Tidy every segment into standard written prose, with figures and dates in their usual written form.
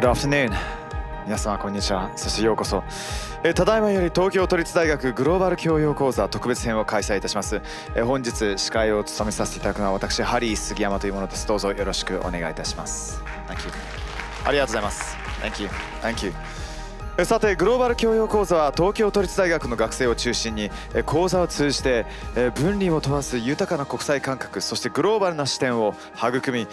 Good afternoon. 皆様こんにちは。そしてようこそ。ただいまより東京都立大学グローバル教養講座特別編を開催いたします。本日司会を務めさせていただくのは私ハリー杉山というものです。どうぞよろしくお願いいたします。Thank you. ありがとうございます。Thank you. Thank you. さてグローバル教養講座は東京都立大学の学生を中心に講座を通じて分離を問わず豊かな国際感覚、そしてグローバルな視点を育み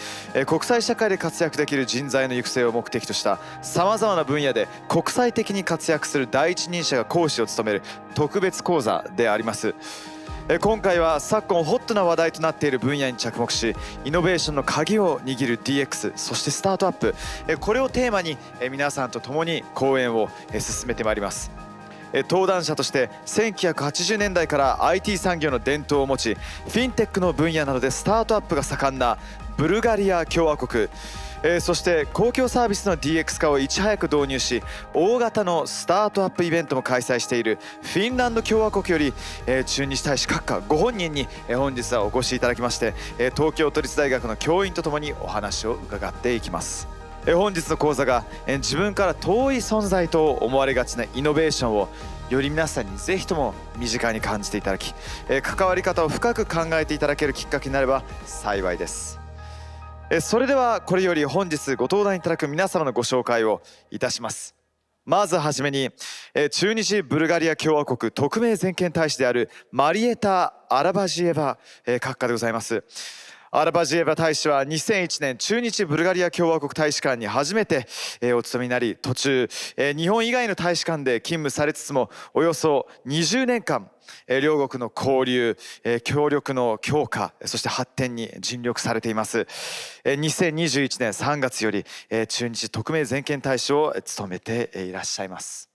国際社会で活躍できる人材の育成を目的としたさまざまな分野で国際的に活躍する第一人者が講師を務める特別講座であります。今回は昨今ホットな話題となっている分野に着目し、イノベーションの鍵を握る DX、 そしてスタートアップ、これをテーマに皆さんと共に講演を進めてまいります。登壇者として1980年代から IT 産業の伝統を持ち、フィンテックの分野などでスタートアップが盛んなブルガリア共和国、そして公共サービスの DX 化をいち早く導入し、大型のスタートアップイベントも開催しているフィンランド共和国より駐日大使閣下ご本人に本日はお越しいただきまして、東京都立大学の教員とともにお話を伺っていきます。本日の講座が自分から遠い存在と思われがちなイノベーションをより皆さんにぜひとも身近に感じていただき、関わり方を深く考えていただけるきっかけになれば幸いです。それではこれより本日ご登壇いただく皆様のご紹介をいたします。まずはじめに駐日ブルガリア共和国特命全権大使であるマリエタ・アラバジエバ閣下でございます。アラバジエバ大使は2001年駐日ブルガリア共和国大使館に初めてお勤めになり、途中日本以外の大使館で勤務されつつもおよそ20年間両国の交流、協力の強化、そして発展に尽力されています。2021年3月より駐日特命全権大使を務めていらっしゃいます。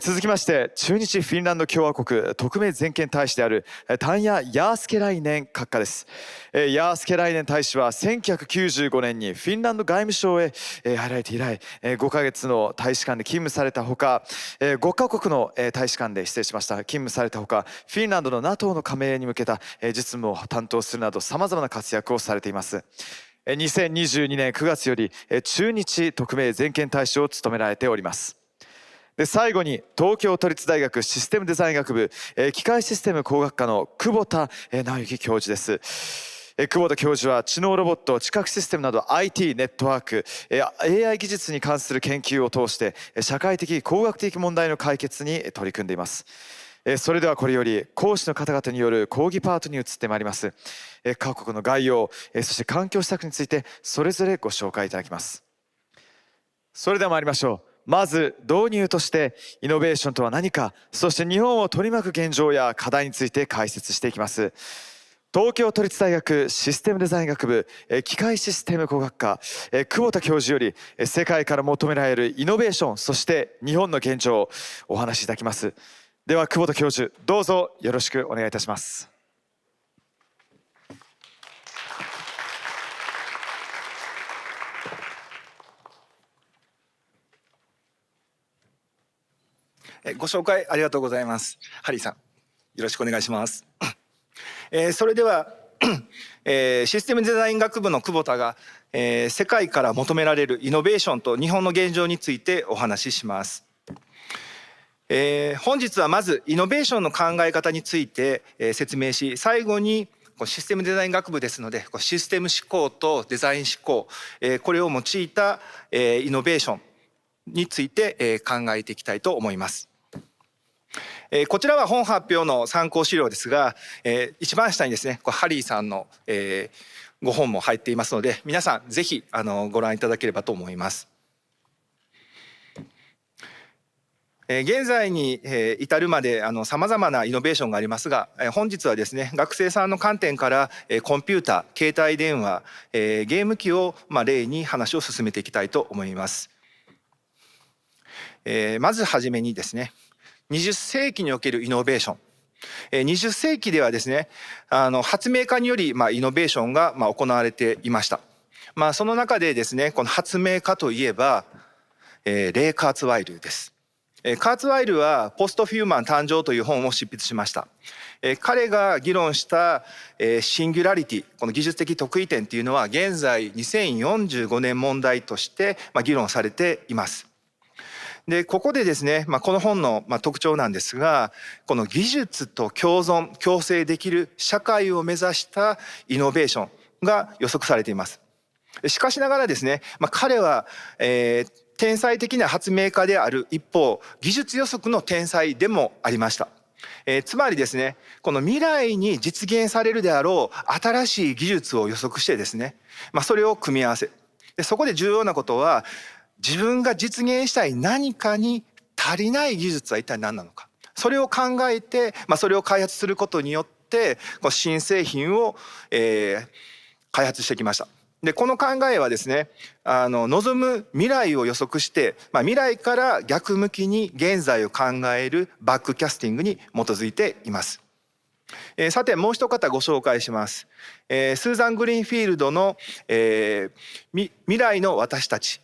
続きまして駐日フィンランド共和国特命全権大使であるタンヤ・ヤースケライネン閣下です。ヤースケライネン大使は1995年にフィンランド外務省へ入られて以来5ヶ月の大使館で勤務されたほか、5カ国の大使館で勤務されたほか、フィンランドの NATO の加盟に向けた実務を担当するなどさまざまな活躍をされています。2022年9月より駐日特命全権大使を務められております。で最後に東京都立大学システムデザイン学部機械システム工学科の久保田直之教授です。久保田教授は知能ロボット、知覚システムなど IT ネットワーク AI 技術に関する研究を通して社会的工学的問題の解決に取り組んでいます。それではこれより講師の方々による講義パートに移ってまいります。各国の概要そして環境施策についてそれぞれご紹介いただきます。それでは参りましょう。まず導入としてイノベーションとは何か、そして日本を取り巻く現状や課題について解説していきます。東京都立大学システムデザイン学部機械システム工学科久保田教授より世界から求められるイノベーション、そして日本の現状をお話しいただきます。では久保田教授、どうぞよろしくお願いいたします。ご紹介ありがとうございます。ハリーさん、よろしくお願いします。それではシステムデザイン学部の久保田が世界から求められるイノベーションと日本の現状についてお話しします。本日はまずイノベーションの考え方について説明し、最後にシステムデザイン学部ですのでシステム思考とデザイン思考これを用いたイノベーションについて考えていきたいと思います。こちらは本発表の参考資料ですが、一番下にですねハリーさんのご本も入っていますので、皆さんぜひご覧いただければと思います。現在に至るまでさまざまなイノベーションがありますが、本日はですね学生さんの観点からコンピューター、携帯電話、ゲーム機を例に話を進めていきたいと思います。まずはじめにですね20世紀におけるイノベーション。20世紀ではですね発明家によりイノベーションが行われていました。その中でですねこの発明家といえばレイ・カーツワイルです。カーツワイルはポストヒューマン誕生という本を執筆しました。彼が議論したシンギュラリティ、この技術的特異点というのは現在2045年問題として議論されています。でここでですね、この本の特徴なんですが、この技術と共存共生できる社会を目指したイノベーションが予測されています。しかしながらですね、彼は、天才的な発明家である一方、技術予測の天才でもありました。つまりですね、この未来に実現されるであろう新しい技術を予測してですね、それを組み合わせ、でそこで重要なことは、自分が実現したい何かに足りない技術は一体何なのか、それを考えて、それを開発することによって新製品を、開発してきました。でこの考えはですね、望む未来を予測して、未来から逆向きに現在を考えるバックキャスティングに基づいています。さてもう一方ご紹介します。スーザン・グリーンフィールドの、未来の私たち。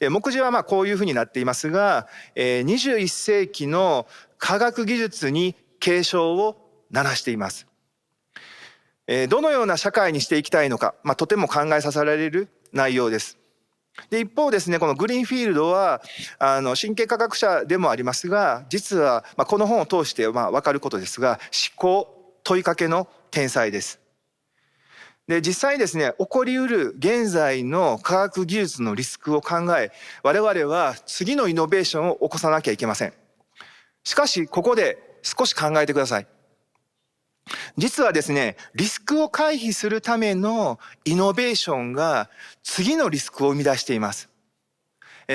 目次はこういうふうになっていますが、21世紀の科学技術に警鐘を鳴らしています。どのような社会にしていきたいのか、とても考えさせられる内容です。で一方ですね、このグリーンフィールドは神経科学者でもありますが、実はこの本を通して分かることですが、思考問いかけの天才です。で実際にですね、起こりうる現在の科学技術のリスクを考え、我々は次のイノベーションを起こさなきゃいけません。しかしここで少し考えてください。実はですね、リスクを回避するためのイノベーションが次のリスクを生み出しています。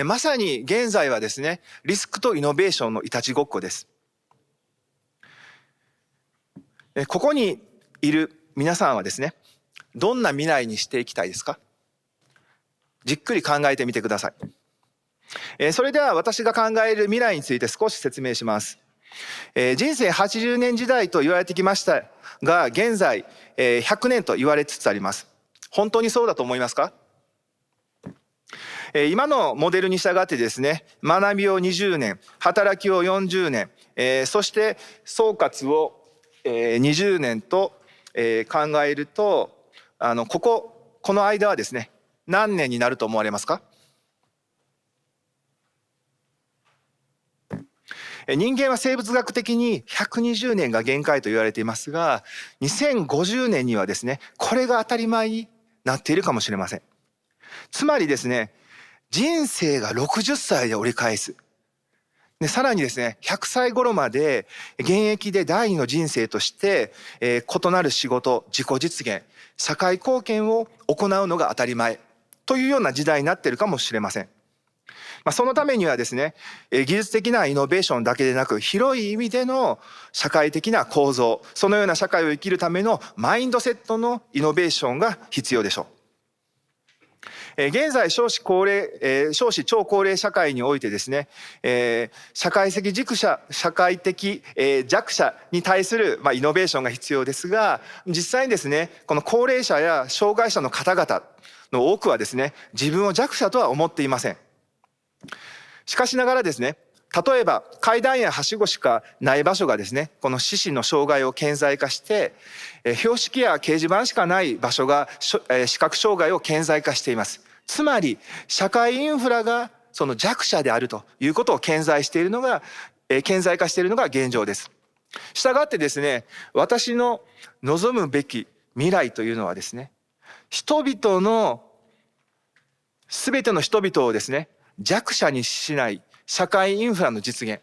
まさに現在はですね、リスクとイノベーションのいたちごっこです。ここにいる皆さんはですね、どんな未来にしていきたいですか？じっくり考えてみてください。それでは私が考える未来について少し説明します。人生80年時代と言われてきましたが、現在100年と言われつつあります。本当にそうだと思いますか？今のモデルに従ってですね、学びを20年、働きを40年、そして総括を20年と考えると、この間はですね、何年になると思われますか？人間は生物学的に120年が限界と言われていますが、2050年にはですね、これが当たり前になっているかもしれません。つまりですね、人生が60歳で折り返す。でさらにですね、100歳頃まで現役で第二の人生として、異なる仕事、自己実現、社会貢献を行うのが当たり前というような時代になっているかもしれません。そのためにはですね、技術的なイノベーションだけでなく、広い意味での社会的な構造、そのような社会を生きるためのマインドセットのイノベーションが必要でしょう。現在少子超高齢社会においてですね、社会的弱者に対するイノベーションが必要ですが、実際にですね、この高齢者や障害者の方々の多くはですね、自分を弱者とは思っていません。しかしながらですね、例えば階段やはしごしかない場所がですね、この四肢の障害を顕在化して、標識や掲示板しかない場所が視覚障害を顕在化しています。つまり社会インフラがその弱者であるということを顕在化しているのが現状です。したがってですね、私の望むべき未来というのはですね、全ての人々をですね、弱者にしない社会インフラの実現。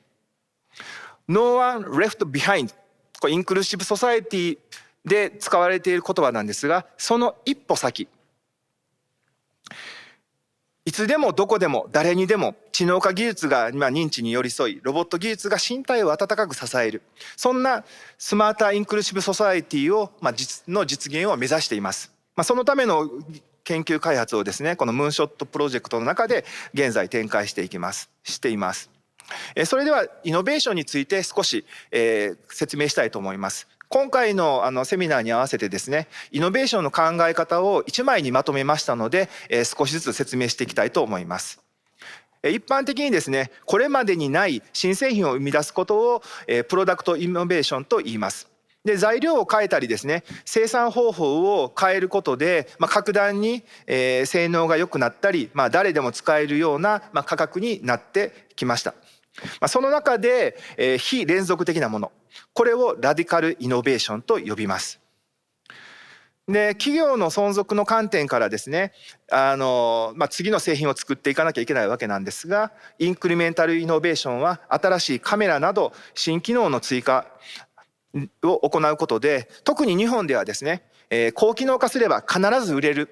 No one left behind。これインクルーシブソサエティで使われている言葉なんですが、その一歩先。いつでもどこでも誰にでも知能化技術が認知に寄り添い、ロボット技術が身体を温かく支える。そんなスマーターインクルーシブソサエティの実現を目指しています。そのための研究開発をですね、このムーンショットプロジェクトの中で現在展開しています。それではイノベーションについて少し、説明したいと思います。今回のセミナーに合わせてですね、イノベーションの考え方を1枚にまとめましたので、少しずつ説明していきたいと思います。一般的にですね、これまでにない新製品を生み出すことをプロダクトイノベーションと言います。で、材料を変えたりですね、生産方法を変えることで、格段に性能が良くなったり、誰でも使えるような価格になってきました。その中で非連続的なもの、これをラディカルイノベーションと呼びます。で、企業の存続の観点からですね、次の製品を作っていかなきゃいけないわけなんですが、インクリメンタルイノベーションは新しいカメラなど新機能の追加を行うことで、特に日本ではですね、高機能化すれば必ず売れる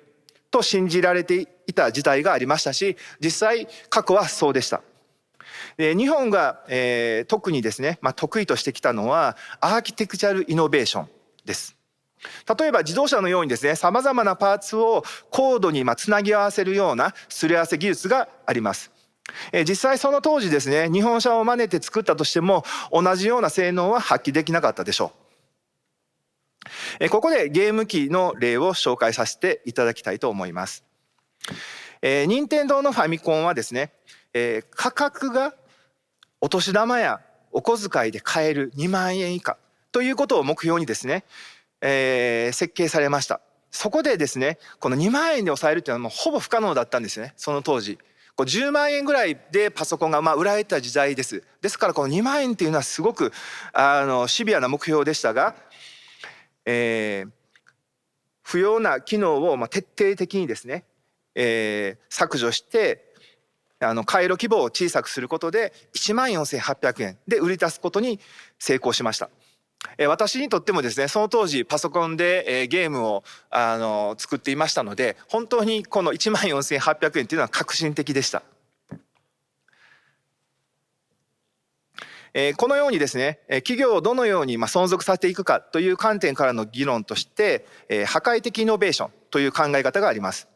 と信じられていた時代がありましたし、実際過去はそうでした。日本が特にですね、得意としてきたのはアーキテクチャルイノベーションです。例えば自動車のようにですね、さまざまなパーツをコードにつなぎ合わせるようなすり合わせ技術があります。実際その当時ですね、日本車を真似て作ったとしても同じような性能は発揮できなかったでしょう。ここでゲーム機の例を紹介させていただきたいと思います。任天堂のファミコンはですね、価格がお年玉やお小遣いで買える2万円以下ということを目標にですね、設計されました。そこでですね、この2万円で抑えるというのはもうほぼ不可能だったんですね、その当時。10万円ぐらいでパソコンが売られた時代です。ですからこの2万円っていうのはすごくシビアな目標でしたが、不要な機能を徹底的にですね、削除して回路規模を小さくすることで14,800円で売り出すことに成功しました。私にとってもですね、その当時パソコンでゲームを作っていましたので、本当にこの14,800円というのは革新的でした。このようにですね、企業をどのように存続させていくかという観点からの議論として破壊的イノベーションという考え方があります。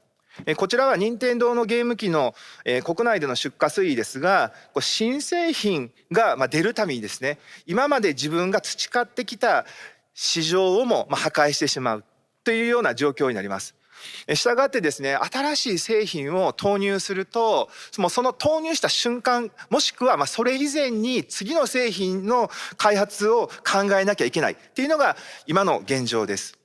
こちらは任天堂のゲーム機の国内での出荷推移ですが、新製品が出るためにですね、今まで自分が培ってきた市場をも破壊してしまうというような状況になります。したがってですね、新しい製品を投入すると、もうその投入した瞬間、もしくはそれ以前に次の製品の開発を考えなきゃいけないっていうのが今の現状です。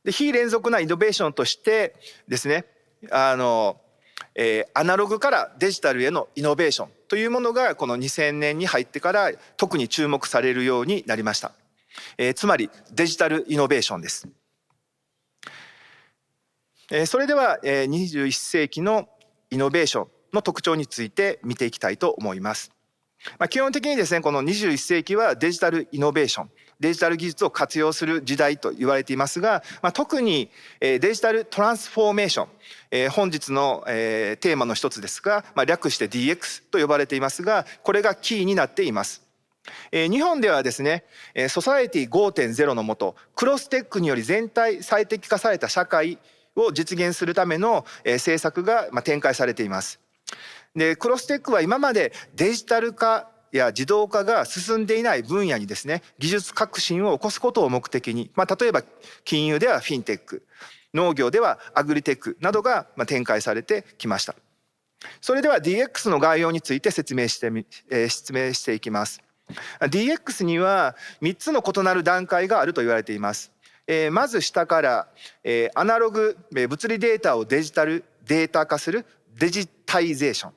で、非連続なイノベーションとしてですね、アナログからデジタルへのイノベーションというものがこの2000年に入ってから特に注目されるようになりました。つまりデジタルイノベーションです。それでは21世紀のイノベーションの特徴について見ていきたいと思います。基本的にですね、この21世紀はデジタルイノベーション、デジタル技術を活用する時代と言われていますが、特にデジタルトランスフォーメーション、本日のテーマの一つですが、略して DX と呼ばれていますが、これがキーになっています。日本ではですね、ソサエティ 5.0 の下、クロステックにより全体最適化された社会を実現するための政策が展開されています。で、クロステックは今までデジタル化や自動化が進んでいない分野にですね、技術革新を起こすことを目的に、例えば金融ではフィンテック、農業ではアグリテックなどが展開されてきました。それでは DX の概要について説明していきます。DX には3つの異なる段階があると言われています。まず下からアナログ物理データをデジタルデータ化するデジタイゼーション。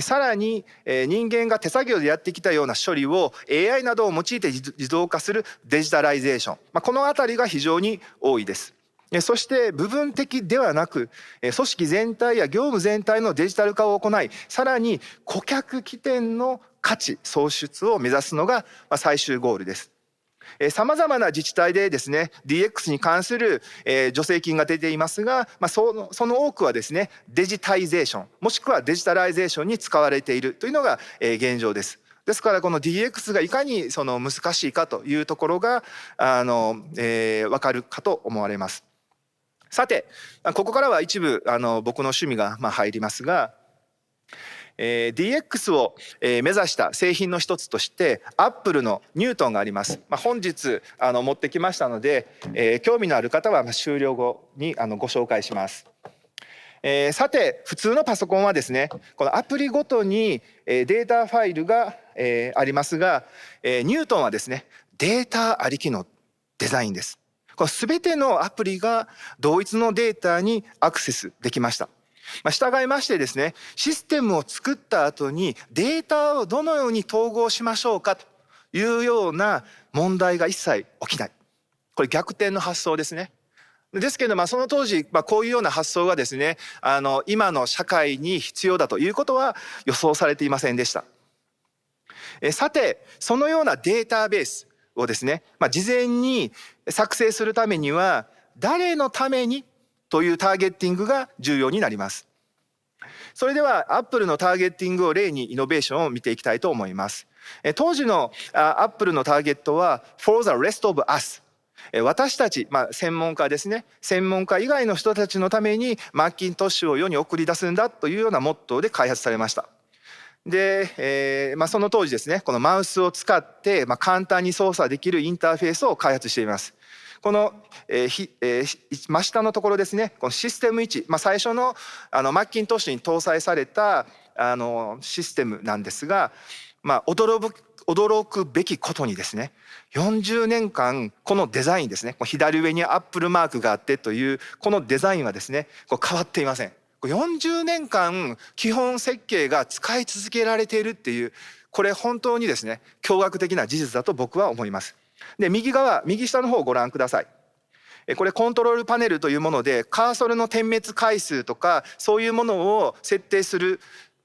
さらに人間が手作業でやってきたような処理を AI などを用いて自動化するデジタライゼーション、このあたりが非常に多いです。そして部分的ではなく組織全体や業務全体のデジタル化を行い、さらに顧客起点の価値創出を目指すのが最終ゴールです。さまざまな自治体でですね DX に関する助成金が出ていますが、その多くはですねデジタイゼーションもしくはデジタライゼーションに使われているというのが現状です。ですからこの DX がいかに難しいかというところが分かるかと思われます。さて、ここからは一部僕の趣味が入りますが、DX を目指した製品の一つとしてアップルのニュートンがあります。本日持ってきましたので、興味のある方は終了後にご紹介します。さて普通のパソコンはですね、このアプリごとにデータファイルがありますが、ニュートンはですねデータありきのデザインです。この全てのアプリが同一のデータにアクセスできました。従いましてですね、システムを作った後にデータをどのように統合しましょうかというような問題が一切起きない。これ逆転の発想ですね。ですけど、その当時、こういうような発想がですね、今の社会に必要だということは予想されていませんでした。さて、そのようなデータベースをですね、事前に作成するためには、誰のためにというターゲッティングが重要になります。それでは、アップルのターゲッティングを例にイノベーションを見ていきたいと思います。当時のアップルのターゲットは、For the rest of us。私たち、専門家ですね、専門家以外の人たちのためにマッキントッシュを世に送り出すんだというようなモットーで開発されました。で、その当時ですね、このマウスを使って、簡単に操作できるインターフェースを開発しています。この、真下のところですね、このシステム1、最初のマッキントッシュに搭載されたシステムなんですが、驚くべきことにですね、40年間このデザインですね、左上にアップルマークがあってというこのデザインはですね、変わっていません。40年間基本設計が使い続けられているっていう、これ本当にですね驚愕的な事実だと僕は思います。で、右下の方をご覧ください。これコントロールパネルというもので、カーソルの点滅回数とかそういうものを設定する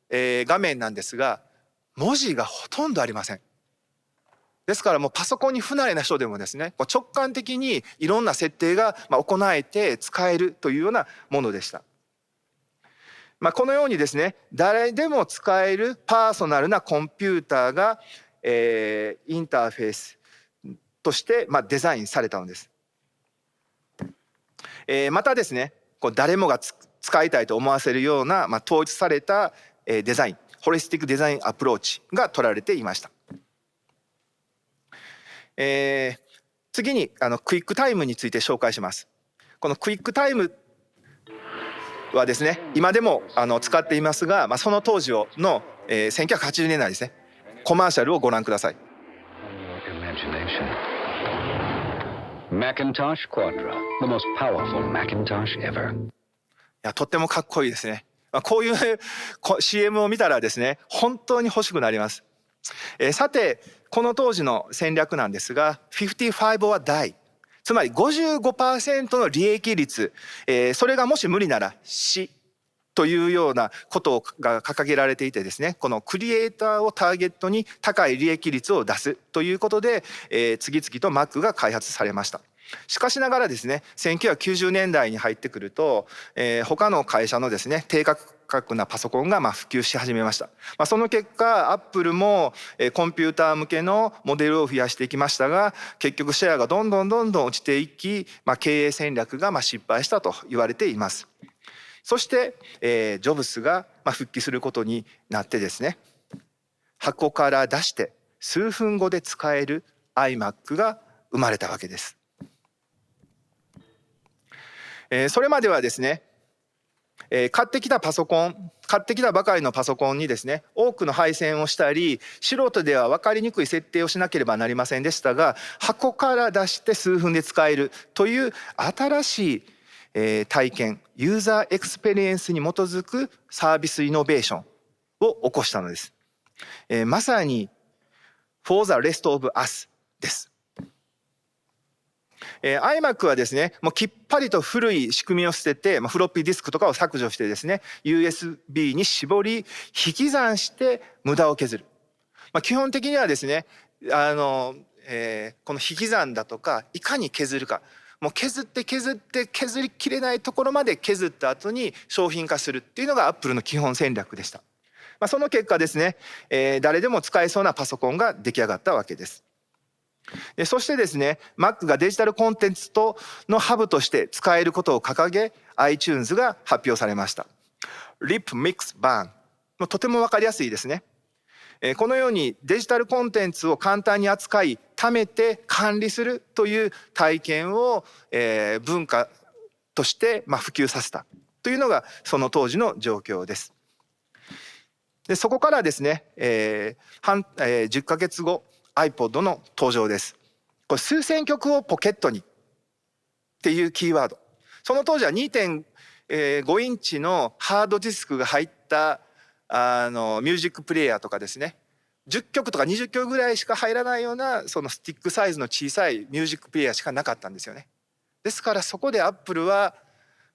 画面なんですが、文字がほとんどありません。ですからもうパソコンに不慣れな人でもですね、直感的にいろんな設定が行えて使えるというようなものでした。このようにですね、誰でも使えるパーソナルなコンピューターが、インターフェースとしてデザインされたのです。またですね、誰もが使いたいと思わせるような、統一されたデザイン、ホリスティックデザインアプローチが取られていました。次にクイックタイムについて紹介します。このクイックタイムはですね、今でも使っていますが、その当時の1980年代ですね、コマーシャルをご覧ください。Macintosh Quadra, the most powerful Macintosh ever. いや、とってもかっこいいですね。こういう CM を見たらですね、本当に欲しくなります。さて、この当時の戦略なんですが、55 or die、つまり 55% の利益率、それがもし無理なら死というようなことが掲げられていてですね、このクリエイターをターゲットに高い利益率を出すということで、次々と Mac が開発されました。しかしながらですね、1990年代に入ってくると、他の会社のですね低価格なパソコンが普及し始めました。その結果アップルもコンピューター向けのモデルを増やしていきましたが、結局シェアがどんどん落ちていき、経営戦略が失敗したと言われています。そして、ジョブスが復帰することになってですね、箱から出して数分後で使える iMac が生まれたわけです。それまではですね、買ってきたばかりのパソコンにですね、多くの配線をしたり、素人では分かりにくい設定をしなければなりませんでしたが、箱から出して数分で使えるという新しい体験、ユーザーエクスペリエンスに基づくサービスイノベーションを起こしたのです。まさに For the rest of us です。iMac はですね、もうきっぱりと古い仕組みを捨てて、フロッピーディスクとかを削除してですね、USB に絞り引き算して無駄を削る。基本的にはですね、この引き算だとかいかに削るか、もう削って削りきれないところまで削った後に商品化するっていうのがアップルの基本戦略でした。その結果ですね、誰でも使えそうなパソコンが出来上がったわけです。そしてですね、Mac がデジタルコンテンツのハブとして使えることを掲げ、iTunes が発表されました。Rip Mix Burn、とても分かりやすいですね。このようにデジタルコンテンツを簡単に扱い、貯めて管理するという体験を文化として普及させた。というのがその当時の状況です。でそこからですね、10ヶ月後 iPod の登場です。これ数千曲をポケットにっていうキーワード。その当時は 2.5 インチのハードディスクが入ったミュージックプレイヤーとかですね、10曲とか20曲ぐらいしか入らないようなそのスティックサイズの小さいミュージックプレイヤーしかなかったんですよね。ですからそこでアップルは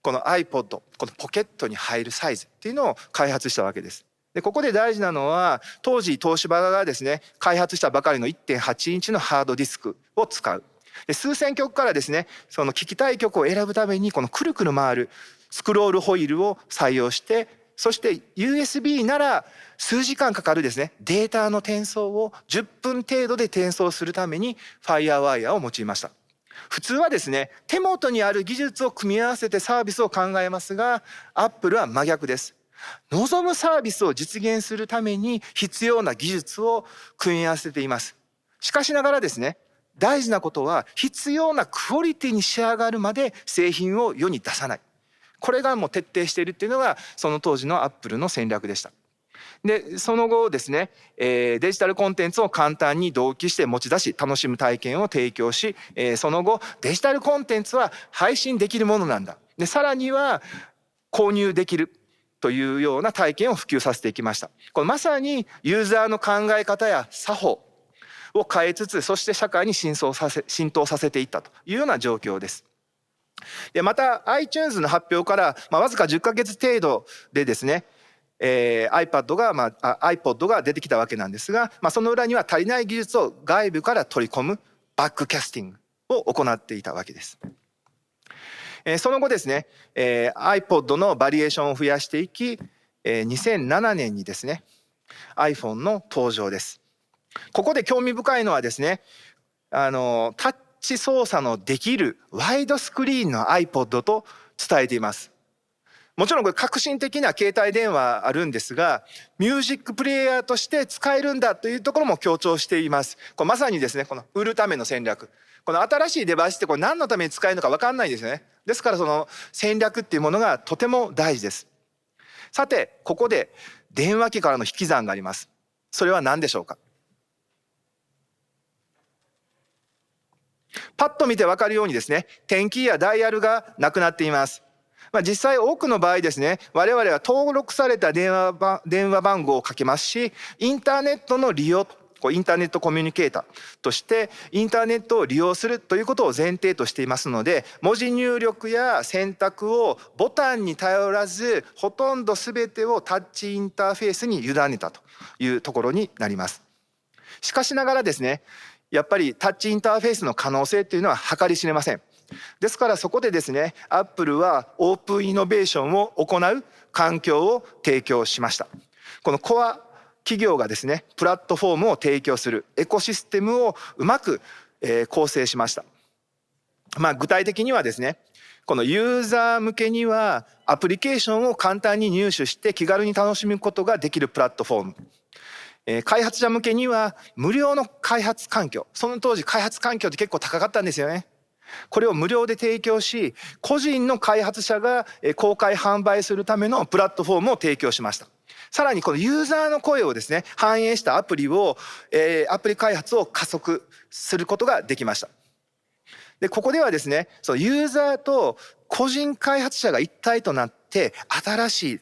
この iPod、このポケットに入るサイズっていうのを開発したわけです。でここで大事なのは、当時東芝がですね開発したばかりの 1.8 インチのハードディスクを使う。で数千曲からですね、その聴きたい曲を選ぶためにこのくるくる回るスクロールホイールを採用して、そして USB なら数時間かかるですねデータの転送を10分程度で転送するために FireWire を用いました。普通はですね手元にある技術を組み合わせてサービスを考えますが、アップルは真逆です。望むサービスを実現するために必要な技術を組み合わせています。しかしながらですね、大事なことは必要なクオリティに仕上がるまで製品を世に出さない。これがもう徹底しているっていうのがその当時のアップルの戦略でした。でその後ですね、デジタルコンテンツを簡単に同期して持ち出し楽しむ体験を提供し、その後デジタルコンテンツは配信できるものなんだ、でさらには購入できるというような体験を普及させていきました。これまさにユーザーの考え方や作法を変えつつ、そして社会に浸透させていったというような状況です。でまた iTunes の発表から、わずか10ヶ月程度でですね、iPod が出てきたわけなんですが、その裏には足りない技術を外部から取り込むバックキャスティングを行っていたわけです。その後ですね、iPod のバリエーションを増やしていき、2007年にですね iPhone の登場です。ここで興味深いのはですね、タッチ操作のできるワイドスクリーンの iPod と伝えています。もちろんこれ革新的な携帯電話あるんですが、ミュージックプレイヤーとして使えるんだというところも強調しています。これまさにですね、この売るための戦略。この新しいデバイスってこれ何のために使えるのか分かんないですよね。ですからその戦略っていうものがとても大事です。さてここで電話機からの引き算があります。それは何でしょうか。パッと見て分かるようにですね、点キーやダイヤルがなくなっています。実際多くの場合ですね、我々は登録された電話番号をかけますし、インターネットの利用、インターネットコミュニケーターとしてインターネットを利用するということを前提としていますので、文字入力や選択をボタンに頼らず、ほとんど全てをタッチインターフェースに委ねたというところになります。しかしながらですね、やっぱりタッチインターフェースの可能性というのは計り知れません。ですからそこでですね、アップルはオープンイノベーションを行う環境を提供しました。このコア企業がですね、プラットフォームを提供するエコシステムをうまく構成しました。具体的にはですね、このユーザー向けにはアプリケーションを簡単に入手して気軽に楽しむことができるプラットフォーム、開発者向けには無料の開発環境、その当時開発環境って結構高かったんですよね。これを無料で提供し、個人の開発者が公開販売するためのプラットフォームを提供しました。さらにこのユーザーの声をですね反映したアプリ開発を加速することができました。でここではですね、そのユーザーと個人開発者が一体となって新しい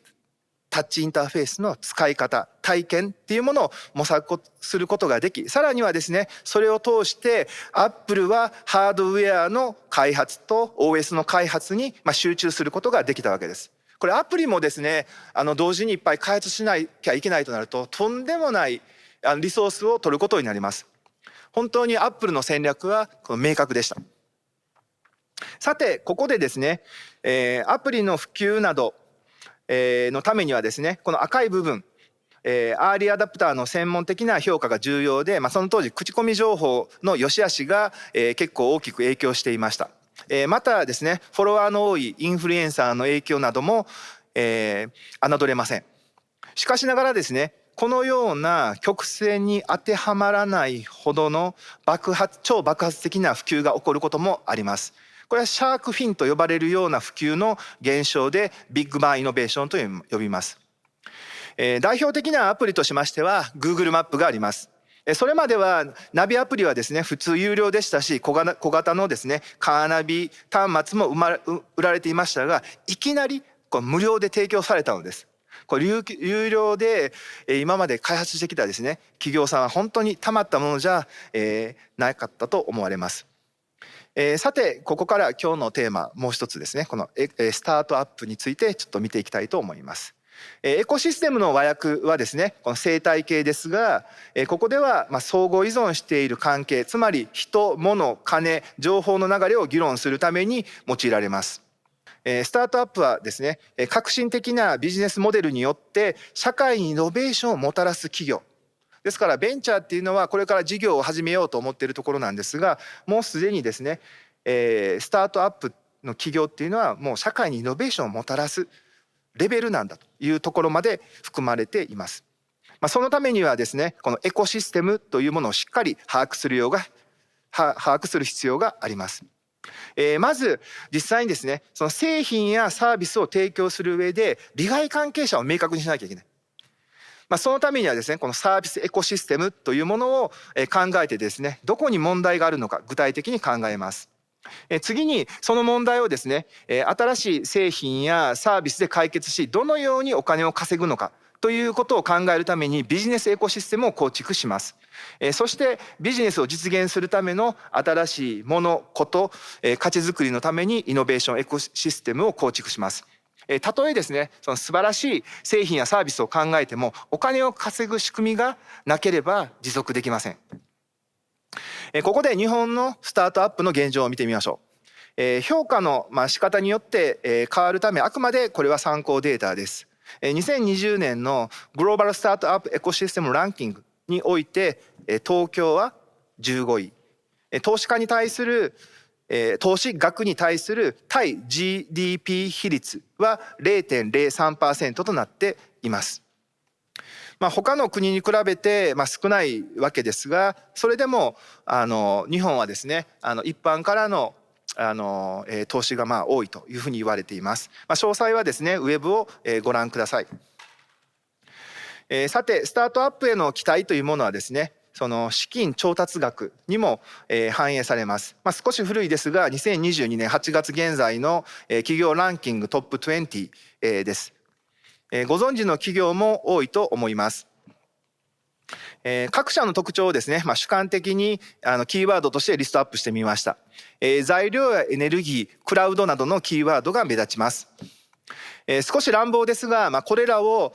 タッチインターフェースの使い方、体験っていうものを模索することができ、さらにはですね、それを通してアップルはハードウェアの開発と OS の開発に集中することができたわけです。これアプリもですね、同時にいっぱい開発しなきゃいけないとなるととんでもないリソースを取ることになります。本当にアップルの戦略は明確でした。さてここでですね、アプリの普及などのためにはですね、この赤い部分、アーリーアダプターの専門的な評価が重要で、その当時口コミ情報の良し悪しが結構大きく影響していました。またですね、フォロワーの多いインフルエンサーの影響なども侮れません。しかしながらですね、このような曲線に当てはまらないほどの超爆発的な普及が起こることもあります。これはシャークフィンと呼ばれるような普及の現象でビッグバンイノベーションと呼びます。代表的なアプリとしましては Google マップがあります。それまではナビアプリはですね普通有料でしたし、小型のですねカーナビ端末も売られていましたが、いきなり無料で提供されたのです。これ有料で今まで開発してきたですね企業さんは本当にたまったものじゃなかったと思われます。さてここから今日のテーマもう一つですね、このスタートアップについてちょっと見ていきたいと思います。エコシステムの和訳はですねこの生態系ですが、ここでは相互依存している関係、つまり人、物、金、情報の流れを議論するために用いられます。スタートアップはですね革新的なビジネスモデルによって社会にイノベーションをもたらす企業ですから、ベンチャーっていうのはこれから事業を始めようと思っているところなんですが、もうすでにですねスタートアップの企業っていうのはもう社会にイノベーションをもたらすレベルなんだというところまで含まれています。そのためにはですねこのエコシステムというものをしっかり把握する必要があります。まず実際にですねその製品やサービスを提供する上で利害関係者を明確にしなきゃいけない。そのためにはですねこのサービスエコシステムというものを考えてですねどこに問題があるのか具体的に考えます。次にその問題をですね新しい製品やサービスで解決し、どのようにお金を稼ぐのかということを考えるためにビジネスエコシステムを構築します。そしてビジネスを実現するための新しいもの、こと、価値づくりのためにイノベーションエコシステムを構築します。たとえですねその素晴らしい製品やサービスを考えてもお金を稼ぐ仕組みがなければ持続できません。ここで日本のスタートアップの現状を見てみましょう。評価の仕方によって変わるため、あくまでこれは参考データです。2020年のグローバルスタートアップエコシステムランキングにおいて東京は15位、投資額に対する対 GDP 比率は 0.03% となっています。他の国に比べて少ないわけですが、それでも日本はですね一般からの投資が多いというふうに言われています。詳細はですねウェブをご覧ください。さてスタートアップへの期待というものはですねその資金調達額にも反映されます。少し古いですが2022年8月現在の企業ランキングトップ20です。ご存知の企業も多いと思います。各社の特徴をですね主観的にキーワードとしてリストアップしてみました。材料やエネルギー、クラウドなどのキーワードが目立ちます。少し乱暴ですがこれらを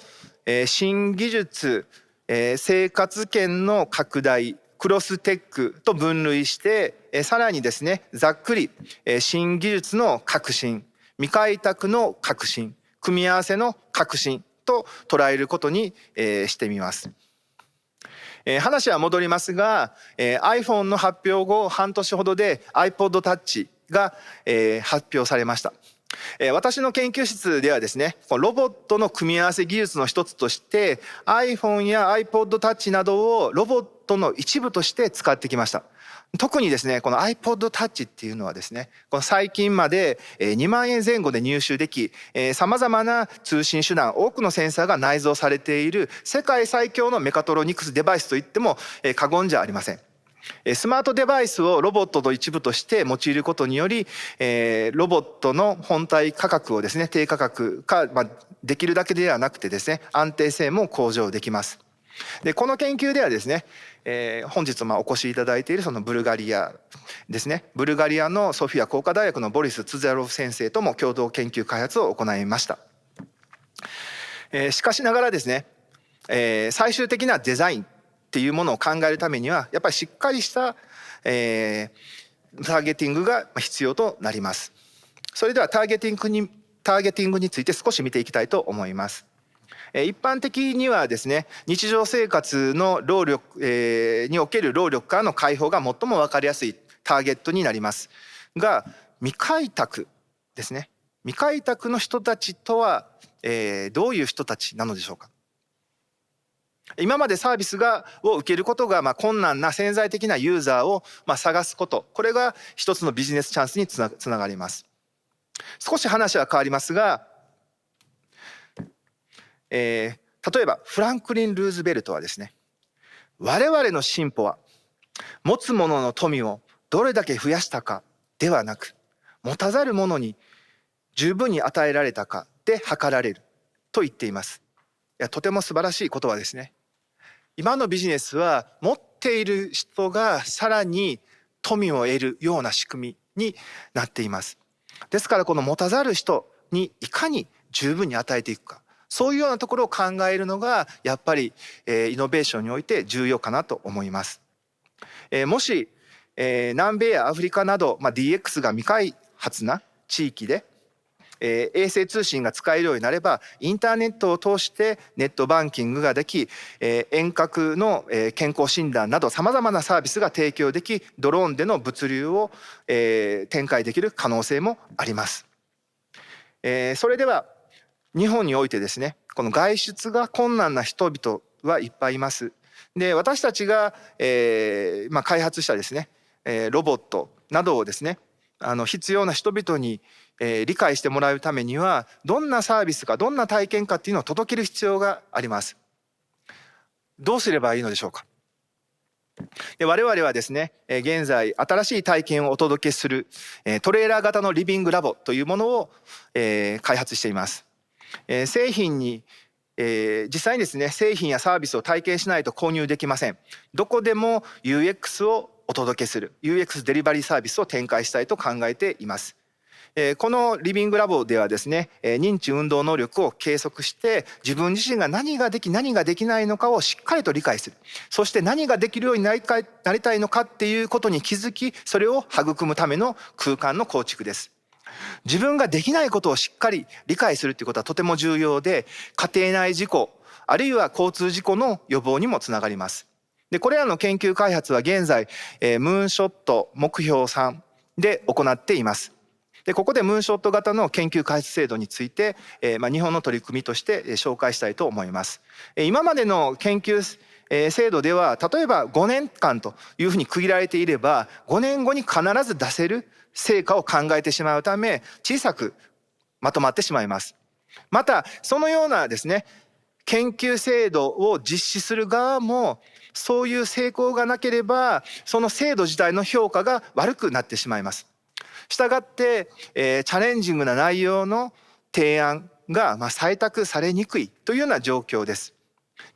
新技術、生活圏の拡大、クロステックと分類してさらにですねざっくり新技術の革新、未開拓の革新、組み合わせの革新と捉えることにしてみます。話は戻りますが iPhone の発表後半年ほどで iPod Touch が発表されました。私の研究室ではですねロボットの組み合わせ技術の一つとして iPhone や iPod Touch などをロボットの一部として使ってきました。特にですねこの iPod Touch っていうのはですねこの最近まで2万円前後で入手できさまざまな通信手段、多くのセンサーが内蔵されている世界最強のメカトロニクスデバイスといっても過言じゃありません。スマートデバイスをロボットの一部として用いることによりロボットの本体価格をですね低価格化できるだけではなくてですね安定性も向上できます。でこの研究ではですね本日お越しいただいているそのブルガリアですね、ブルガリアのソフィア工科大学のボリス・ツザロフ先生とも共同研究開発を行いました。しかしながらですね最終的なデザインっていうものを考えるためにはやっぱりしっかりしたターゲティングが必要となります。それではターゲティングについて少し見ていきたいと思います。一般的にはですね日常生活の労力、における労力からの解放が最も分かりやすいターゲットになりますが、未開拓ですね、未開拓の人たちとは、どういう人たちなのでしょうか。今までサービスを受けることが困難な潜在的なユーザーを探すこと、これが一つのビジネスチャンスにつながります。少し話は変わりますが、例えばフランクリン・ルーズベルトはですね、我々の進歩は持つ者の富をどれだけ増やしたかではなく、持たざる者に十分に与えられたかで測られると言っています。いや、とても素晴らしい言葉ですね。今のビジネスは持っている人がさらに富を得るような仕組みになっています。ですからこの持たざる人にいかに十分に与えていくか、そういうようなところを考えるのがやっぱりイノベーションにおいて重要かなと思います。もし南米やアフリカなど、DX が未開発な地域で衛星通信が使えるようになれば、インターネットを通してネットバンキングができ、遠隔の健康診断などさまざまなサービスが提供でき、ドローンでの物流を展開できる可能性もあります。それでは日本においてですね、この外出が困難な人々はいっぱいいます。で、私たちが開発したですねロボットなどをですね必要な人々に理解してもらうためには、どんなサービスかどんな体験かっていうのを届ける必要があります。どうすればいいのでしょうか。で、我々はですね現在新しい体験をお届けするトレーラー型のリビングラボというものを開発しています。製品に実際にですね製品やサービスを体験しないと購入できません。どこでも UX をお届けする UX デリバリーサービスを展開したいと考えています。このリビングラボではですね認知運動能力を計測して、自分自身が何ができ何ができないのかをしっかりと理解する、そして何ができるようになりたいのかっていうことに気づき、それを育むための空間の構築です。自分ができないことをしっかり理解するということはとても重要で、家庭内事故あるいは交通事故の予防にもつながります。で、これらの研究開発は現在ムーンショット目標3で行っています。で、ここでムーンショット型の研究開発制度について日本の取り組みとして紹介したいと思います。今までの研究制度では例えば5年間というふうに区切られていれば、5年後に必ず出せる成果を考えてしまうため小さくまとまってしまいます。またそのようなですね研究制度を実施する側もそういう成功がなければその制度自体の評価が悪くなってしまいます。したがって、チャレンジングな内容の提案が採択されにくいというような状況です。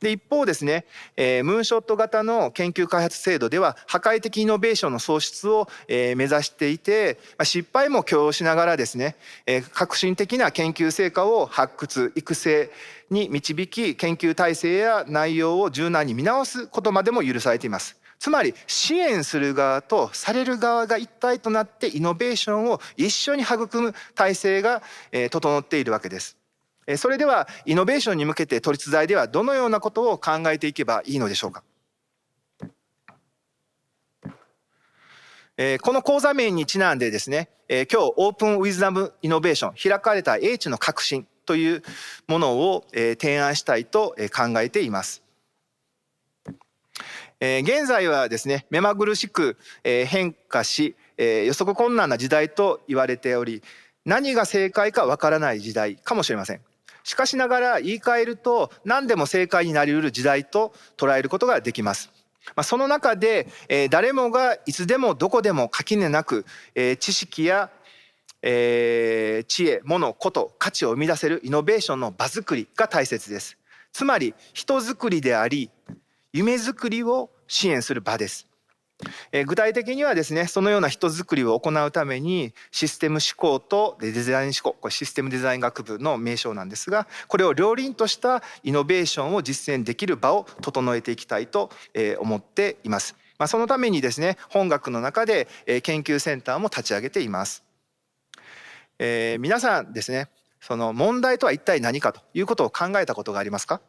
で、一方ですねムーンショット型の研究開発制度では破壊的イノベーションの創出を目指していて、失敗も許容しながらですね革新的な研究成果を発掘育成に導き、研究体制や内容を柔軟に見直すことまでも許されています。つまり支援する側とされる側が一体となってイノベーションを一緒に育む体制が整っているわけです。それではイノベーションに向けて都立大ではどのようなことを考えていけばいいのでしょうか。この講座名にちなんでですね今日オープンウィズダムイノベーション、開かれた英知の革新というものを提案したいと考えています。現在はですね目まぐるしく変化し予測困難な時代と言われており、何が正解かわからない時代かもしれません。しかしながら言い換えると何でも正解になりうる時代と捉えることができます。その中で誰もがいつでもどこでも垣根なく知識や知恵、物、こと、価値を生み出せるイノベーションの場作りが大切です。つまり人づくりであり夢づくりを支援する場です。具体的にはですねそのような人づくりを行うためにシステム思考とデザイン思考、これシステムデザイン学部の名称なんですが、これを両輪としたイノベーションを実践できる場を整えていきたいと思っています。そのためにですね本学の中で研究センターも立ち上げています。皆さんですねその問題とは一体何かということを考えたことがありますか。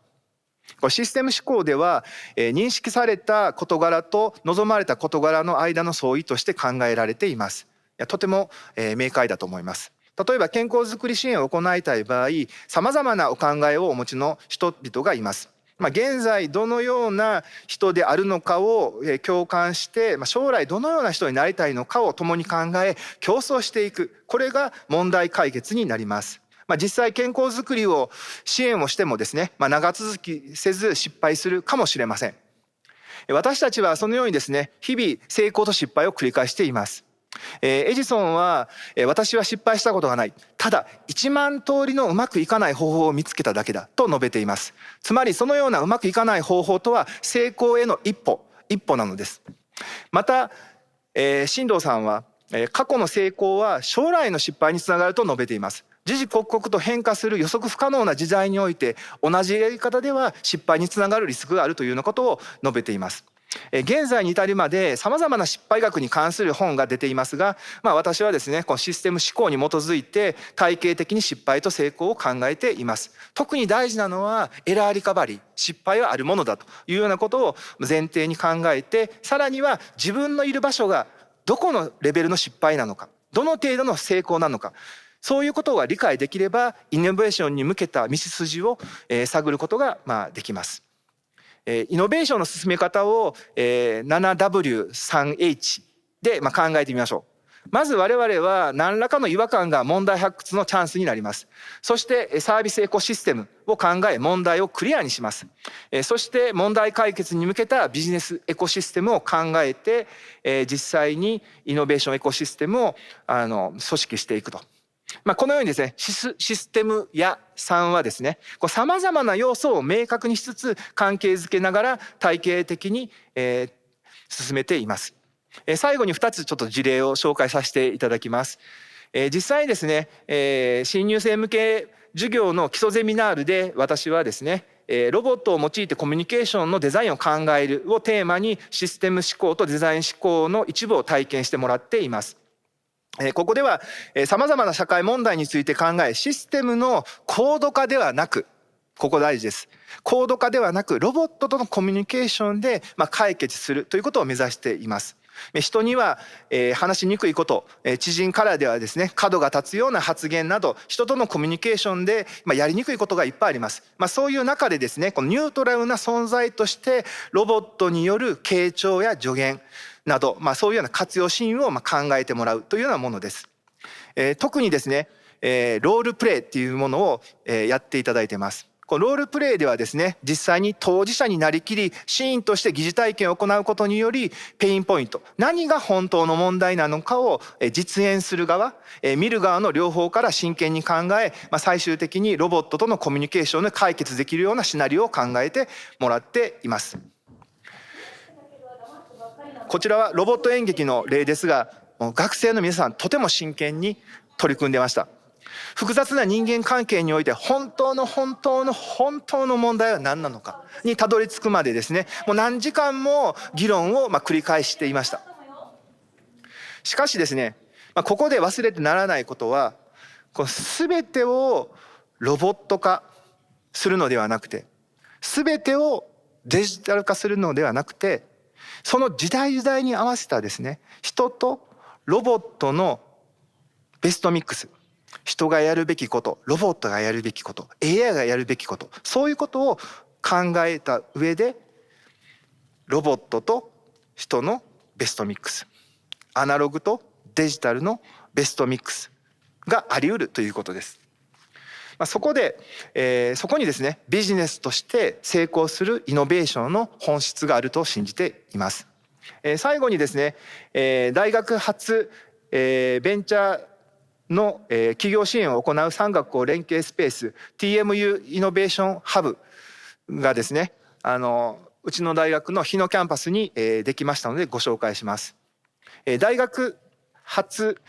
これシステム思考では認識された事柄と望まれた事柄の間の相違として考えられています。とても明快だと思います。例えば健康づくり支援を行いたい場合、さまざまなお考えをお持ちの人々がいます。現在どのような人であるのかを共感して、将来どのような人になりたいのかを共に考え競争していく、これが問題解決になります。実際健康づくりを支援をしてもですね、長続きせず失敗するかもしれません。私たちはそのようにですね、日々成功と失敗を繰り返しています。エジソンは私は失敗したことがない、ただ1万通りのうまくいかない方法を見つけただけだと述べています。つまりそのようなうまくいかない方法とは成功への一歩なのです。また進藤さんは過去の成功は将来の失敗につながると述べています。時々刻々と変化する予測不可能な時代において同じやり方では失敗につながるリスクがあるというようなことを述べています。現在に至るまでさまざまな失敗学に関する本が出ていますが、私はですね、このシステム思考に基づいて体系的に失敗と成功を考えています。特に大事なのはエラーリカバリー、失敗はあるものだというようなことを前提に考えて、さらには自分のいる場所がどこのレベルの失敗なのか、どの程度の成功なのか、そういうことが理解できればイノベーションに向けた道筋を探ることができます。イノベーションの進め方を 7W3H で考えてみましょう。まず我々は何らかの違和感が問題発掘のチャンスになります。そしてサービスエコシステムを考え問題をクリアにします。そして問題解決に向けたビジネスエコシステムを考えて実際にイノベーションエコシステムを組織していくと。このようにですね、システムや3はですね、さまざまな要素を明確にしつつ関係づけながら体系的に進めています。最後に2つちょっと事例を紹介させていただきます。実際にですね、新入生向け授業の基礎ゼミナールで私はですね、ロボットを用いてコミュニケーションのデザインを考えるをテーマにシステム思考とデザイン思考の一部を体験してもらっています。ここではさまざまな社会問題について考え、システムの高度化ではなく、ここ大事です、高度化ではなくロボットとのコミュニケーションで解決するということを目指しています。人には話しにくいこと、知人からではですね、角が立つような発言など人とのコミュニケーションでやりにくいことがいっぱいあります。そういう中でですね、このニュートラルな存在としてロボットによる傾聴や助言など、そういうような活用シーンを考えてもらうというようなものです。特にですね、ロールプレイっていうものをやっていただいています。このロールプレイではですね、実際に当事者になりきりシーンとして疑似体験を行うことによりペインポイント、何が本当の問題なのかを実演する側、見る側の両方から真剣に考え、最終的にロボットとのコミュニケーションで解決できるようなシナリオを考えてもらっています。こちらはロボット演劇の例ですが、学生の皆さんとても真剣に取り組んでました。複雑な人間関係において本当の問題は何なのかにたどり着くまでですね、もう何時間も議論を繰り返していました。しかしですね、ここで忘れてならないことは、この全てをロボット化するのではなくて、全てをデジタル化するのではなくて、その時代に合わせたですね、人とロボットのベストミックス、人がやるべきこと、ロボットがやるべきこと、AI がやるべきこと、そういうことを考えた上でロボットと人のベストミックス、アナログとデジタルのベストミックスがあり得るということです。そこで、そこにですね、ビジネスとして成功するイノベーションの本質があると信じています。最後にですね、大学発、ベンチャーの企業支援を行う産学校連携スペース TMU イノベーションハブがですね、うちの大学の日野キャンパスにできましたのでご紹介します。大学発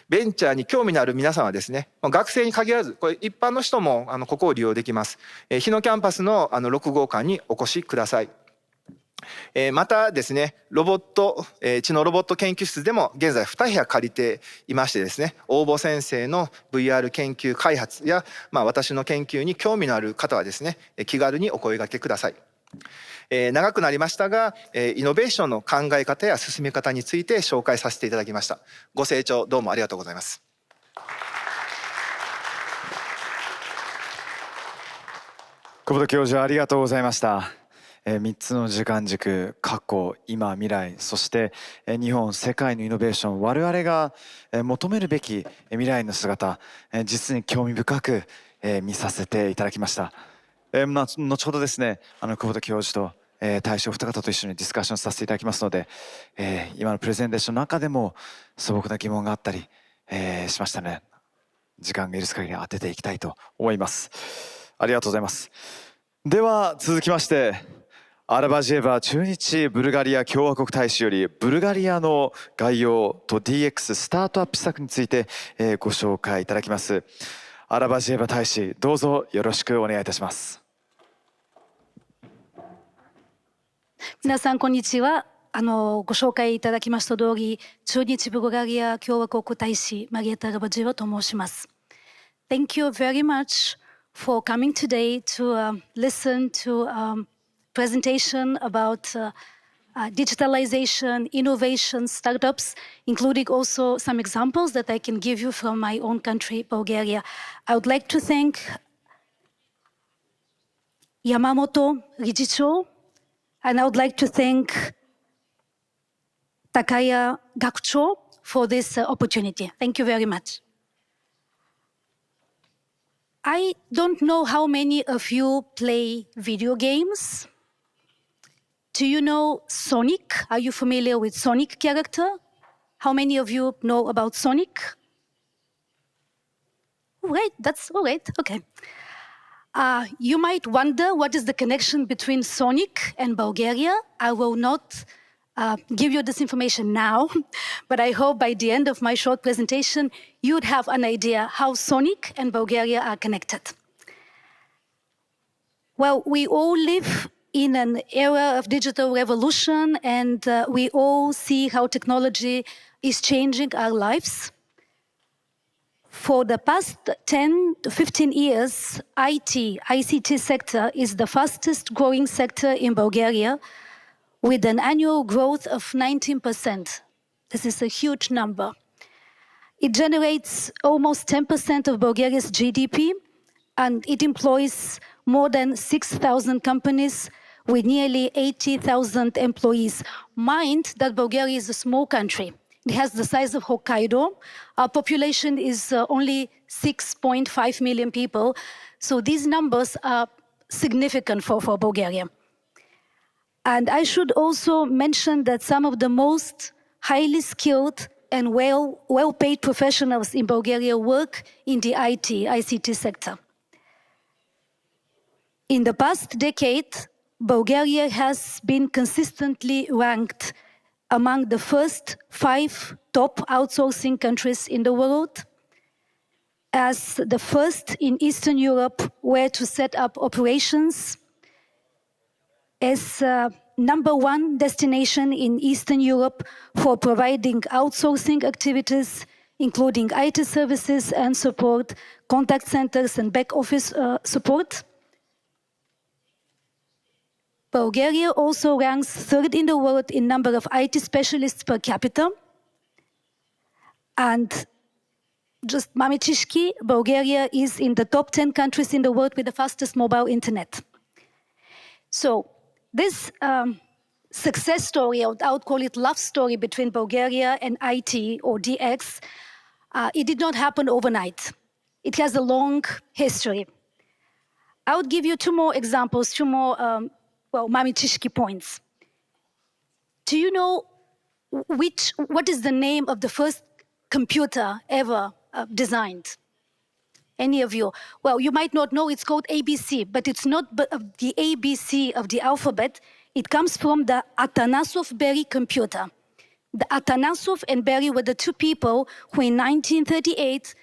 ベンチャーに興味のある皆さんはですね、学生に限らずこれ一般の人もここを利用できます。日野キャンパスの6号館にお越しください。またですね、知能ロボット研究室でも現在2部屋借りていましてですね、応募先生の VR 研究開発や、私の研究に興味のある方はですね、気軽にお声掛けください。長くなりましたが、イノベーションの考え方や進め方について紹介させていただきました。ご清聴どうもありがとうございます。久保田教授ありがとうございました。3つの時間軸、過去、今、未来、そして日本、世界のイノベーション、我々が求めるべき未来の姿、実に興味深く見させていただきました。後ほどですね、久保田教授と大将お二方と一緒にディスカッションさせていただきますので、今のプレゼンテーションの中でも素朴な疑問があったりしましたので、時間が許す限り当てていきたいと思います。ありがとうございます。では続きまして、アラバジエバ駐日ブルガリア共和国大使よりブルガリアの概要と DX スタートアップ施策についてご紹介いただきます。アラバジエバ大使、どうぞよろしくお願いいたします。皆さんこんにちは。ご紹介いただきました通り、駐日ブルガリア共和国大使マリエタ・アラバジエバと申します。Thank you very much for coming today to listen to presentation about digitalization, innovation, startups, including also some examples that I can give you from my own country, Bulgaria. I would like to thank Yamamoto Rijicho, and I would like to thank Takaya Gakucho for this opportunity. Thank you very much. I don't know how many of you play video games. Do you know Sonic? Are you familiar with Sonic character? How many of you know about Sonic? All right, that's all right, okay. You might wonder what is the connection between Sonic and Bulgaria. I will not give you this information now, but I hope by the end of my short presentation, you'd have an idea how Sonic and Bulgaria are connected. Well, we all live in an era of digital revolution, and we all see how technology is changing our lives. For the past 10 to 15 years, ICT sector is the fastest growing sector in Bulgaria, with an annual growth of 19%. This is a huge number. It generates almost 10% of Bulgaria's GDP, and it employs more than 6,000 companies with nearly 80,000 employees. Mind that Bulgaria is a small country. It has the size of Hokkaido. Our population is only 6.5 million people. So these numbers are significant for Bulgaria. And I should also mention that some of the most highly skilled and well-paid professionals in Bulgaria work in the ICT sector. In the past decade, Bulgaria has been consistently ranked among the first 5 top outsourcing countries in the world, as the first in Eastern Europe where to set up operations, as number 1 destination in Eastern Europe for providing outsourcing activities, including IT services and support, contact centers and back office support. Bulgaria also ranks 3rd in the world in number of IT specialists per capita. And just Mamichishki, Bulgaria is in the top 10 countries in the world with the fastest mobile internet. So this success story, I would call it love story between Bulgaria and IT or DX, it did not happen overnight. It has a long history. I would give you 2 more examples, 2 more Mamichishki points. Do you know what is the name of the first computer ever designed? Any of you? Well, you might not know, it's called ABC, but it's not the ABC of the alphabet. It comes from the Atanasov-Berry computer. The Atanasov and Berry were the 2 people who in 1938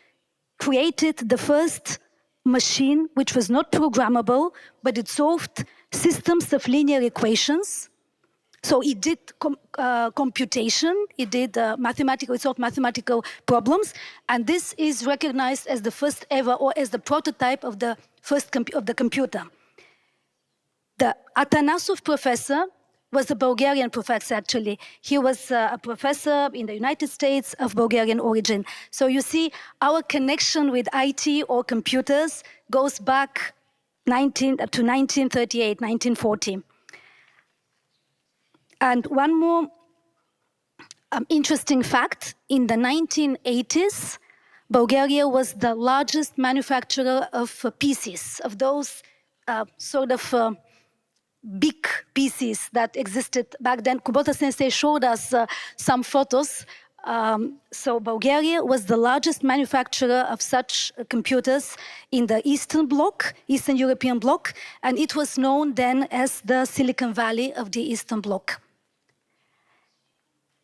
created the first machine which was not programmable, but it solved systems of linear equations. So it did computation, it did it solved mathematical problems, and this is recognized as the first ever, or as the prototype of the first of the computer. The Atanasov professor was a Bulgarian professor, actually. He was a professor in the United States of Bulgarian origin. So you see, our connection with IT or computers goes back up to 1938, 1940. And one more interesting fact, in the 1980s, Bulgaria was the largest manufacturer of PCs, of those sort of big PCs that existed back then. Kubota-sensei showed us some photos. So Bulgaria was the largest manufacturer of such computers in the Eastern Bloc, Eastern European Bloc, and it was known then as the Silicon Valley of the Eastern Bloc.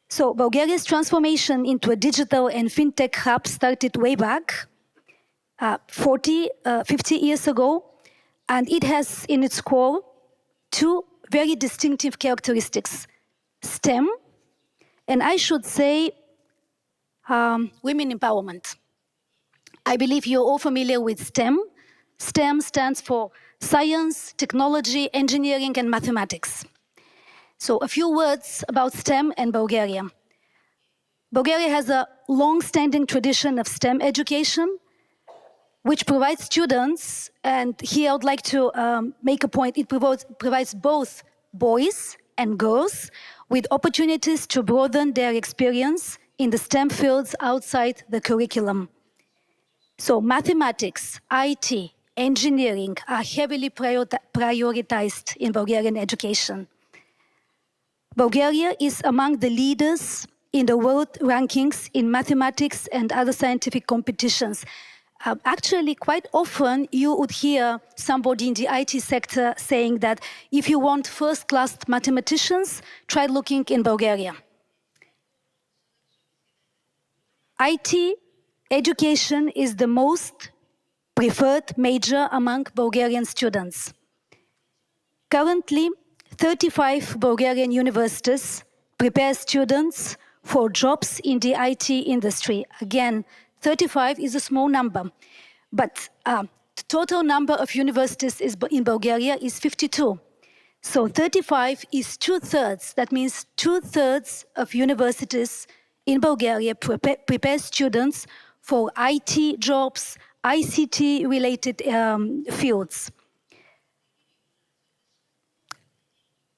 So Bulgaria's transformation into a digital and fintech hub started way back, 50 years ago, and it has in its core two very distinctive characteristics: STEM, and I should say women empowerment. I believe you're all familiar with STEM. STEM stands for science, technology, engineering, and mathematics. So a few words about STEM and Bulgaria. Bulgaria has a long-standing tradition of STEM education, which provides students, and here I would like to make a point, it provides both boys and girls with opportunities to broaden their experience in the STEM fields outside the curriculum. So mathematics, IT, engineering are heavily prioritized in Bulgarian education. Bulgaria is among the leaders in the world rankings in mathematics and other scientific competitions. Actually, quite often you would hear somebody in the IT sector saying that if you want first-class mathematicians, try looking in Bulgaria. IT education is the most preferred major among Bulgarian students. Currently, 35 Bulgarian universities prepare students for jobs in the IT industry. Again, 35 is a small number, but the total number of universities in Bulgaria is 52. So 35 is 2/3. That means 2/3 of universities in Bulgaria prepare students for IT jobs, ICT-related fields.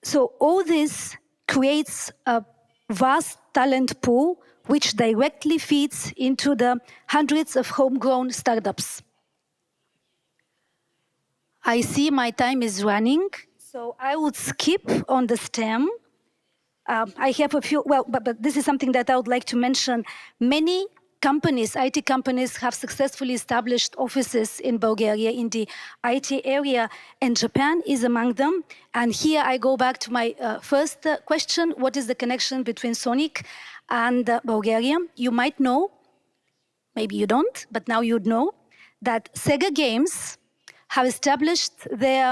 So all this creates a vast talent pool which directly feeds into the hundreds of homegrown startups. I see my time is running, so I would skip on the STEM. I have a few, but this is something that I would like to mention. Many companies, IT companies, have successfully established offices in Bulgaria in the IT area, and Japan is among them. And here I go back to my first question: what is the connection between Sonic and Bulgaria? You might know, maybe you don't, but now you'd know, that Sega Games have established their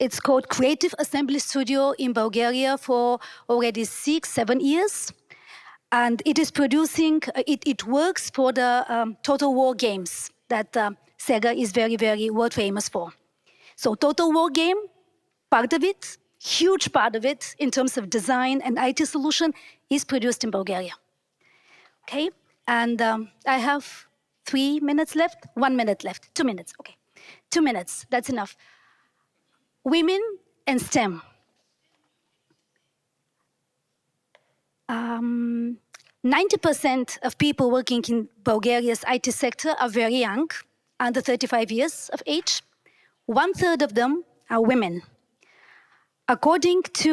it's called Creative Assembly Studio in Bulgaria for already 6-7 years. And it is producing, it works for the Total War games that Sega is very, very world famous for. So Total War game, part of it, huge part of it in terms of design and IT solution is produced in Bulgaria. Okay, and I have 3 minutes left, 1 minute left, 2 minutes, okay. 2 minutes, that's enough. Women and STEM. 90% of people working in Bulgaria's IT sector are very young, under 35 years of age. 1/3 of them are women. According to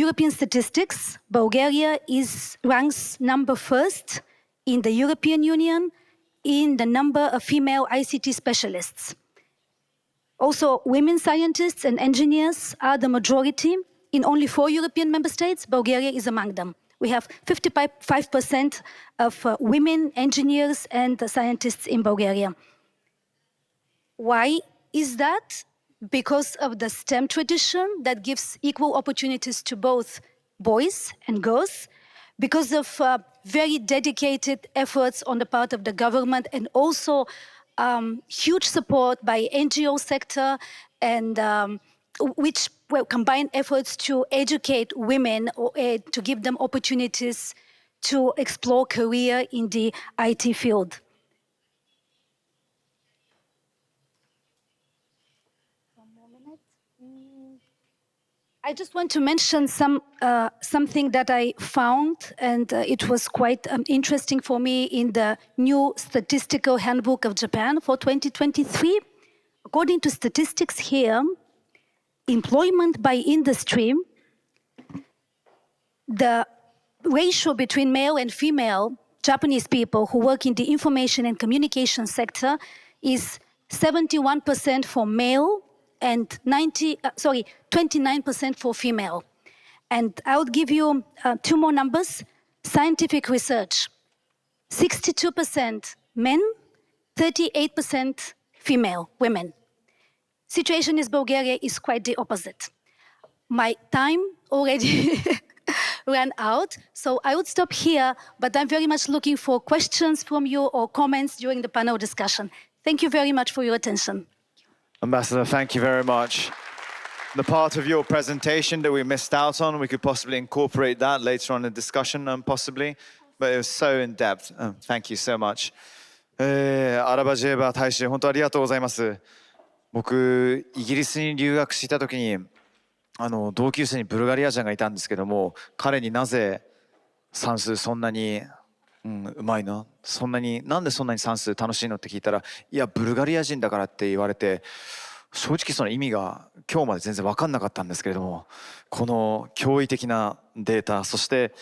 European statistics, Bulgaria ranks number 1st in the European Union in the number of female ICT specialists. Also, women scientists and engineers are the majority. In only 4 European member states, Bulgaria is among them. We have 55% of women engineers and scientists in Bulgaria. Why is that? Because of the STEM tradition that gives equal opportunities to both boys and girls, because of very dedicated efforts on the part of the government, and also huge support by NGO sector, and which combine efforts to educate women or to give them opportunities to explore career in the IT field. I just want to mention something that I found, and it was quite interesting for me in the new Statistical Handbook of Japan for 2023. According to statistics here, employment by industry, the ratio between male and female Japanese people who work in the information and communication sector is 71% for male and 29% for female. And I would give you two more numbers. Scientific research, 62% men, 38% female, women. Situation in Bulgaria is quite the opposite. My time already ran out, so I would stop here, but I'm very much looking for questions from you or comments during the panel discussion. Thank you very much for your attention. Ambassador, thank you very much. The part of your presentation that we missed out on, we could possibly incorporate that later on in the discussion, possibly, but it was so in depth. Thank you so much. アラバジェーバ大使、本当ありがとうございます。僕、イギリスに留学した時に、同級生にブルガリア人がいたんですけども、彼になぜ算数そんなに、うまいの？なんでそんなに算数楽しいのって聞いたら、いや、ブルガリア人だからって言われて、正直その意味が今日まで全然分かんなかったんですけれども、この驚異的なデータ、そして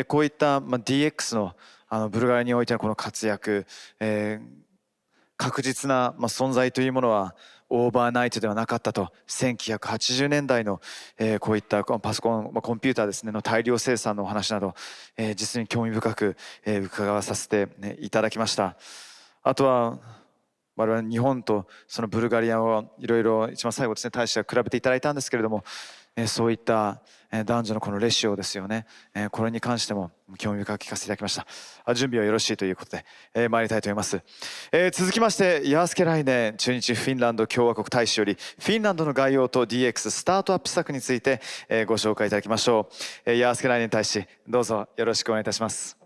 こういった DX のブルガリアにおいてのこの活躍、確実な存在というものはオーバーナイトではなかったと。1980年代のこういったパソコン、コンピューターですねの大量生産のお話など、実に興味深く伺わさせていただきました。あとは我々日本とそのブルガリアをいろいろ一番最後ですね、大使が比べていただいたんですけれども、そういった男女のこのレシオですよね、これに関しても興味深く聞かせていただきました。準備はよろしいということで、参りたいと思います。続きましてヤースケライネン駐日フィンランド共和国大使よりフィンランドの概要と DX スタートアップ施策についてご紹介いただきましょう。ヤースケライネン大使、どうぞよろしくお願いいたします。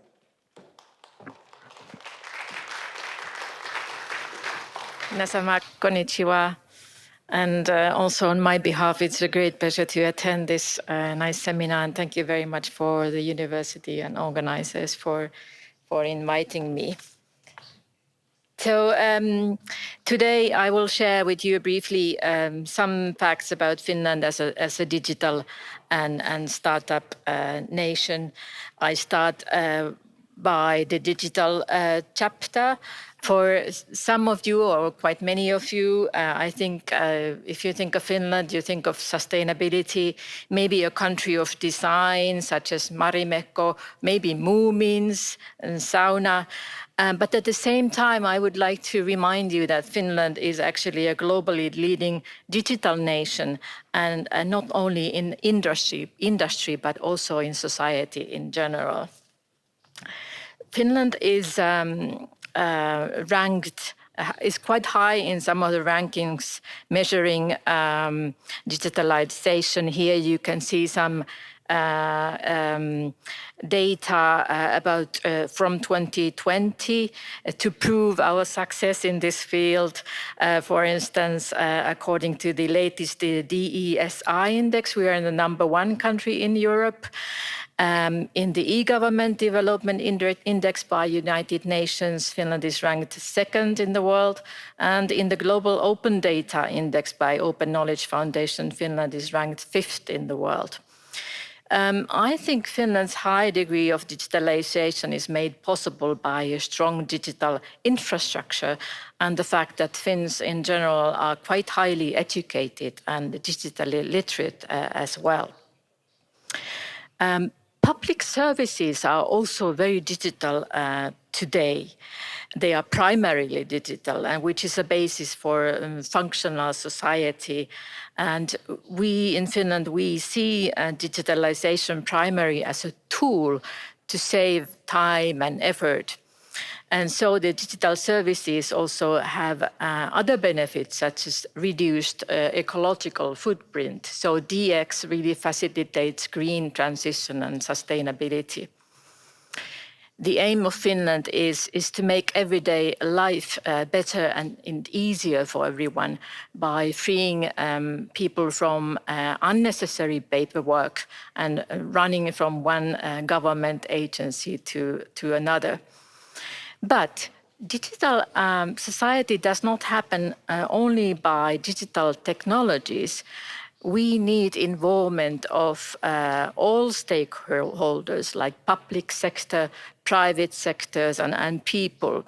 皆様、こんにちは。And also on my behalf, it's a great pleasure to attend this nice seminar. And thank you very much for the university and organizers for inviting me. So today I will share with you briefly some facts about Finland as a digital and startup nation. I start by the digital chapter. For some of you, or quite many of you, I think if you think of Finland, you think of sustainability, maybe a country of design, such as Marimekko, maybe Moomins and sauna. But at the same time, I would like to remind you that Finland is actually a globally leading digital nation, and not only in industry, but also in society in general. Finland is ranked is quite high in some of the rankings measuring digitalization. Here you can see some data about from 2020 to prove our success in this field. For instance, according to the latest DESI index, we are in the #1 country in Europe. In the e-government development index by United Nations, Finland is ranked 2nd in the world. And in the global open data index by Open Knowledge Foundation, Finland is ranked 5th in the world. I think Finland's high degree of digitalization is made possible by a strong digital infrastructure and the fact that Finns in general are quite highly educated and digitally literate as well. Public services are also very digital today. They are primarily digital, and which is a basis for functional society. And we in Finland, we see digitalization primarily as a tool to save time and effort. And so the digital services also have other benefits, such as reduced ecological footprint. So DX really facilitates green transition and sustainability. the aim of Finland is to make everyday life better and easier for everyone by freeing people from unnecessary paperwork and running from one government agency to another. But digital society does not happen only by digital technologies. We need involvement of all stakeholders like public sector, private sectors and people.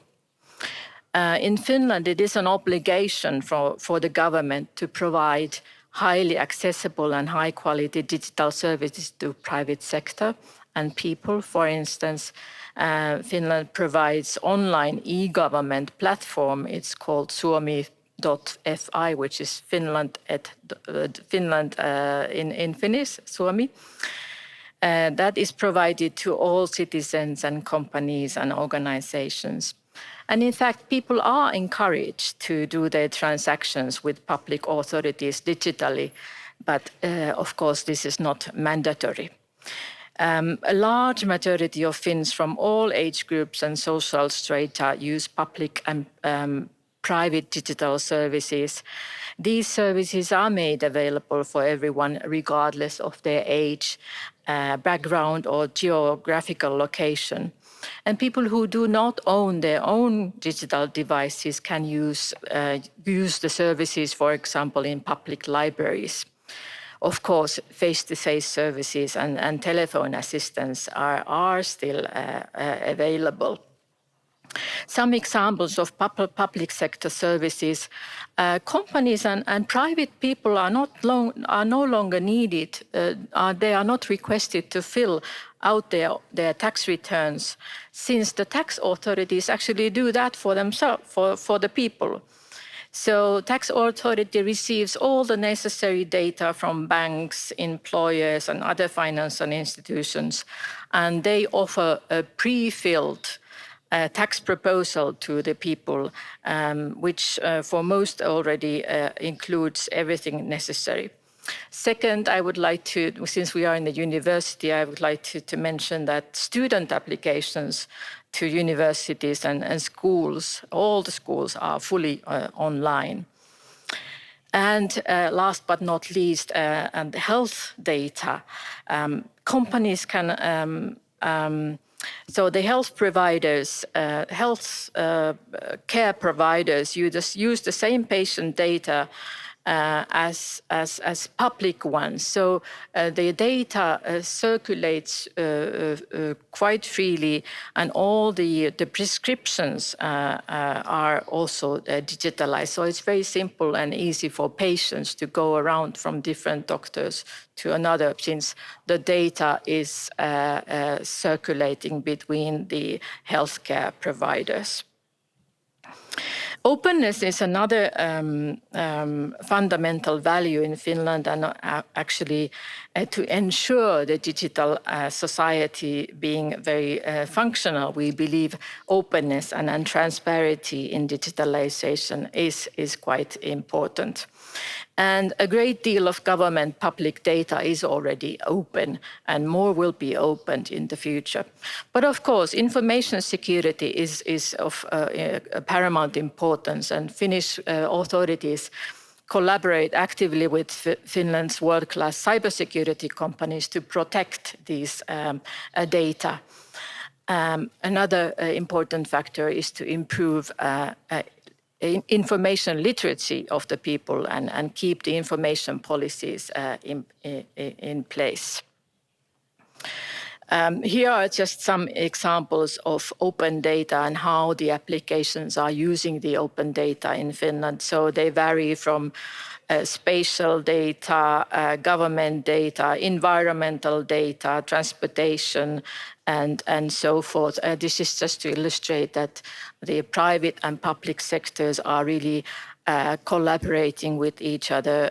In Finland, it is an obligation for the government to provide highly accessible and high quality digital services to private sector and people. For instance, Finland provides online e-government platform. It's called Suomi.fi, which is Finland in Finnish, Suomi. That is provided to all citizens and companies and organizations. And in fact, people are encouraged to do their transactions with public authorities digitally, but of course this is not mandatory. A large majority of Finns from all age groups and social strata use public and private digital services. These services are made available for everyone regardless of their age, background or geographical location. And people who do not own their own digital devices can use the services, for example, in public libraries. Of course, face-to-face services and telephone assistance are still available. Some examples of public sector services: companies and private people are no longer needed. They are not requested to fill out their tax returns, since the tax authorities actually do that for themselves, for the people. So tax authority receives all the necessary data from banks, employers and other financial institutions, and they offer a pre-filled tax proposal to the people, which for most already includes everything necessary. Second, I would like to, since we are in the university, I would like to mention that student applications to universities and schools, all the schools are fully online. And last but not least, and health data. Companies can, so the health providers, care providers use the same patient data as public ones. So the data circulates quite freely, and all the prescriptions are also digitalized. So it's very simple and easy for patients to go around from different doctors to another, since the data is circulating between the healthcare providers. Openness is another fundamental value in Finland, and actually to ensure the digital society being very functional, we believe openness and transparency in digitalization is quite important. And a great deal of government public data is already open, and more will be opened in the future. But of course, information security is of paramount importance, and Finnish authorities collaborate actively with Finland's world-class cybersecurity companies to protect these data. Another important factor is to improve information literacy of the people and keep the information policies in place. Here are just some examples of open data and how the applications are using the open data in Finland. So they vary from spatial data, government data, environmental data, transportation, and so forth. This is just to illustrate that the private and public sectors are really collaborating with each other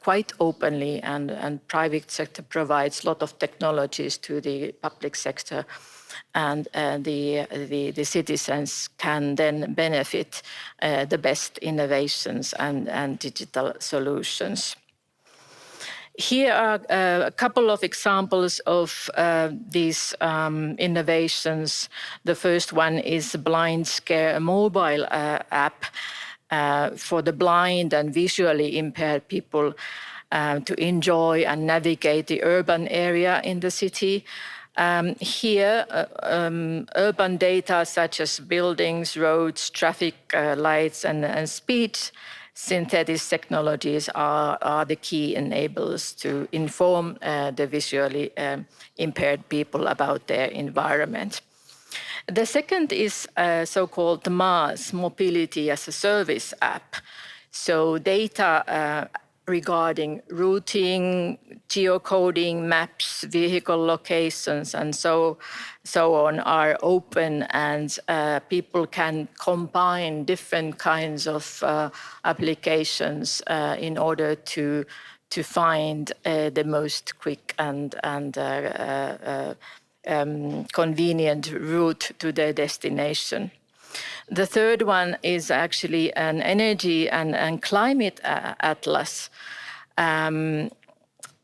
quite openly, and private sector provides a lot of technologies to the public sector, and the citizens can then benefit the best innovations and digital solutions. Here are a couple of examples of these innovations. The first one is Blind Scare, a mobile app for the blind and visually impaired people to enjoy and navigate the urban area in the city. Here, urban data such as buildings, roads, traffic lights, and speed synthetic technologies are the key enablers to inform the visually impaired people about their environment. The second is so-called MaaS, Mobility as a Service app. So data regarding routing, geocoding, maps, vehicle locations, and so on are open, and people can combine different kinds of applications in order to find the most quick and convenient route to their destination. The third one is actually an energy and climate atlas.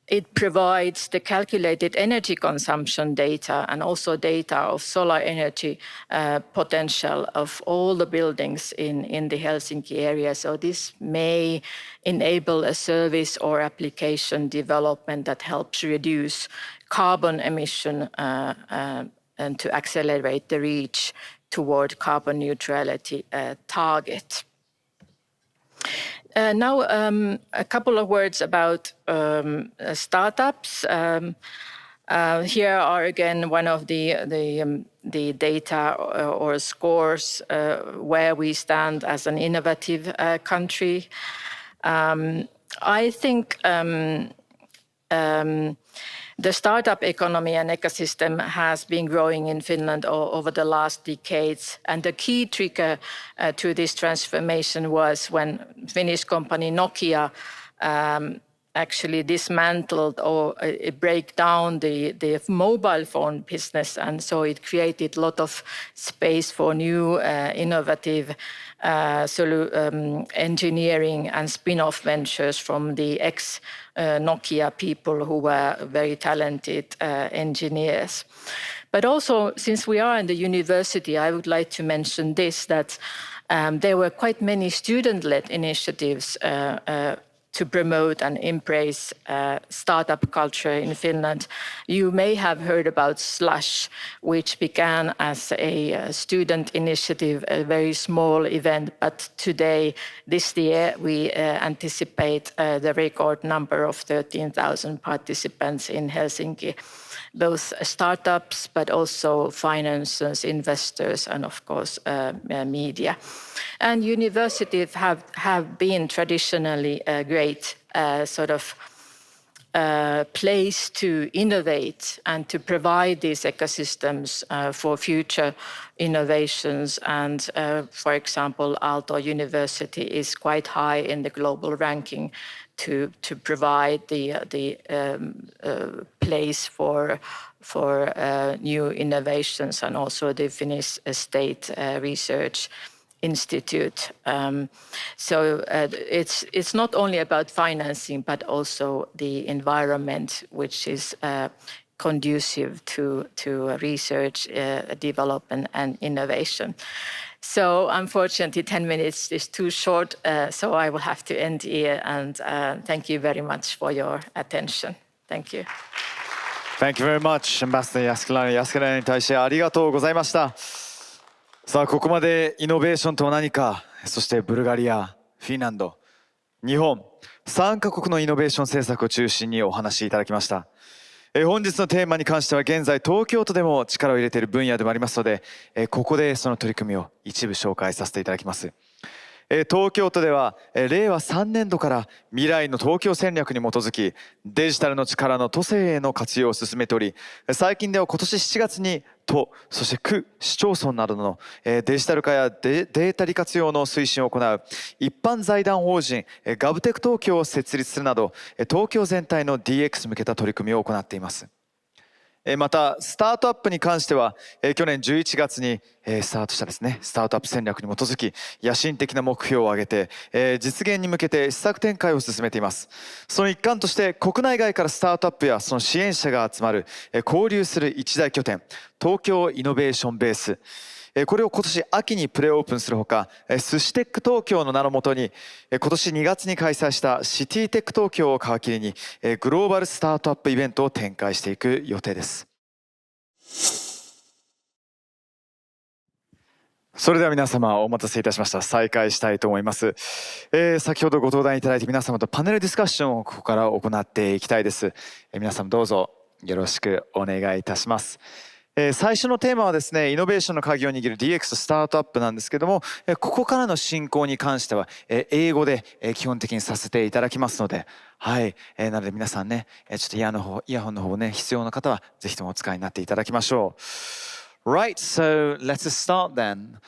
It provides the calculated energy consumption data and also data of solar energy potential of all the buildings in the Helsinki area. So this may enable a service or application development that helps reduce carbon emission and to accelerate the reach toward carbon neutrality target. Now, a couple of words about startups. Here are again one of the data or scores where we stand as an innovative country. I think the startup economy and ecosystem has been growing in Finland over the last decades. And the key trigger to this transformation was when Finnish company Nokia actually dismantled or break down the mobile phone business. And so it created a lot of space for new innovative engineering and spin-off ventures from the ex-Nokia people who were very talented engineers. But also, since we are in the university, I would like to mention this, that there were quite many student-led initiatives to promote and embrace startup culture in Finland. You may have heard about Slush, which began as a student initiative, a very small event, but today, this year, we anticipate the record number of 13,000 participants in Helsinki, both startups, but also financiers, investors, and of course, media. And universities have been traditionally a great sort of place to innovate and to provide these ecosystems for future innovations. And for example, Aalto University is quite high in the global ranking to provide the place for new innovations, and also the Finnish State Research Institute. So it's not only about financing, but also the environment, which is conducive to research, development, and innovation. So unfortunately, 10 minutes is too short, so I will have to end here. And thank you very much for your attention. Thank you. Thank you very much, Ambassador JÄÄSKELÄINEN。JÄÄSKELÄINENに対してありがとうございました。さあ、ここまでイノベーションとは何か、そしてブルガリア、フィンランド、日本、3カ国のイノベーション政策を中心にお話しいただきました。本日のテーマに関しては現在東京都でも力を入れている分野でもありますので、ここでその取り組みを一部紹介させていただきます。東京都では令和3年度から未来の東京戦略に基づきデジタルの力の都政への活用を進めており、最近では今年7月に都、そして区、市町村などのデジタル化やデータ利活用の推進を行う一般財団法人ガブテク東京を設立するなど東京全体の DX 向けた取り組みを行っています。またスタートアップに関しては去年11月にスタートしたですねスタートアップ戦略に基づき野心的な目標を挙げて実現に向けて施策展開を進めています。その一環として国内外からスタートアップやその支援者が集まる交流する一大拠点東京イノベーションベース、これを今年秋にプレオープンするほか寿司テック東京の名のもとに今年2月に開催したシティテック東京を皮切りにグローバルスタートアップイベントを展開していく予定です。それでは皆様お待たせいたしました。再開したいと思います。先ほどご登壇いただいて皆様とパネルディスカッションをここから行っていきたいです。皆様どうぞよろしくお願いいたします。最初のテーマはですねイノベーションの鍵を握る DX とスタートアップなんですけどもここからの進行に関しては英語で基本的にさせていただきますのではい、なので皆さんねちょっとイヤホンの方ね必要な方はぜひともお使いになっていただきましょう。Right, so let's start then.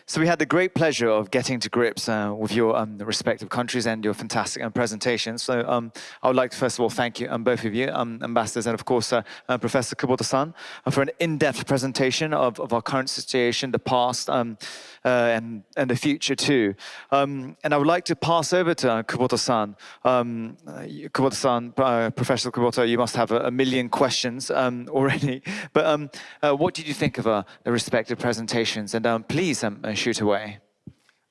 So we had the great pleasure of getting to grips with your respective countries and your fantastic presentations. So I would like to first of all thank you, both of you, ambassadors, and of course Professor Kubota-san, for an in-depth presentation of our current situation, the past, and the future too. And I would like to pass over to Kubota-san. Kubota-san, Professor Kubota, you must have a million questions already. But what did you think of the respective presentations? And please shoot away.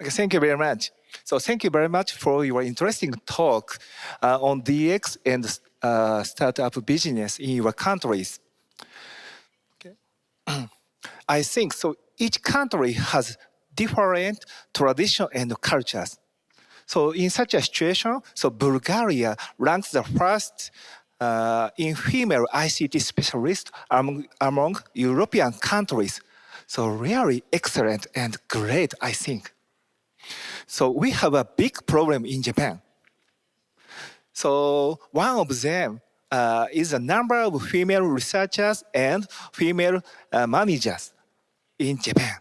Okay, thank you very much. So thank you very much for your interesting talk on DX and startup business in your countries. Okay. I think so. Each country has different tradition and cultures. So in such a situation, so Bulgaria ranks the first in female ICT specialists among European countries. So really excellent and great, I think. So we have a big problem in Japan. So one of them is the number of female researchers and female managers in Japan.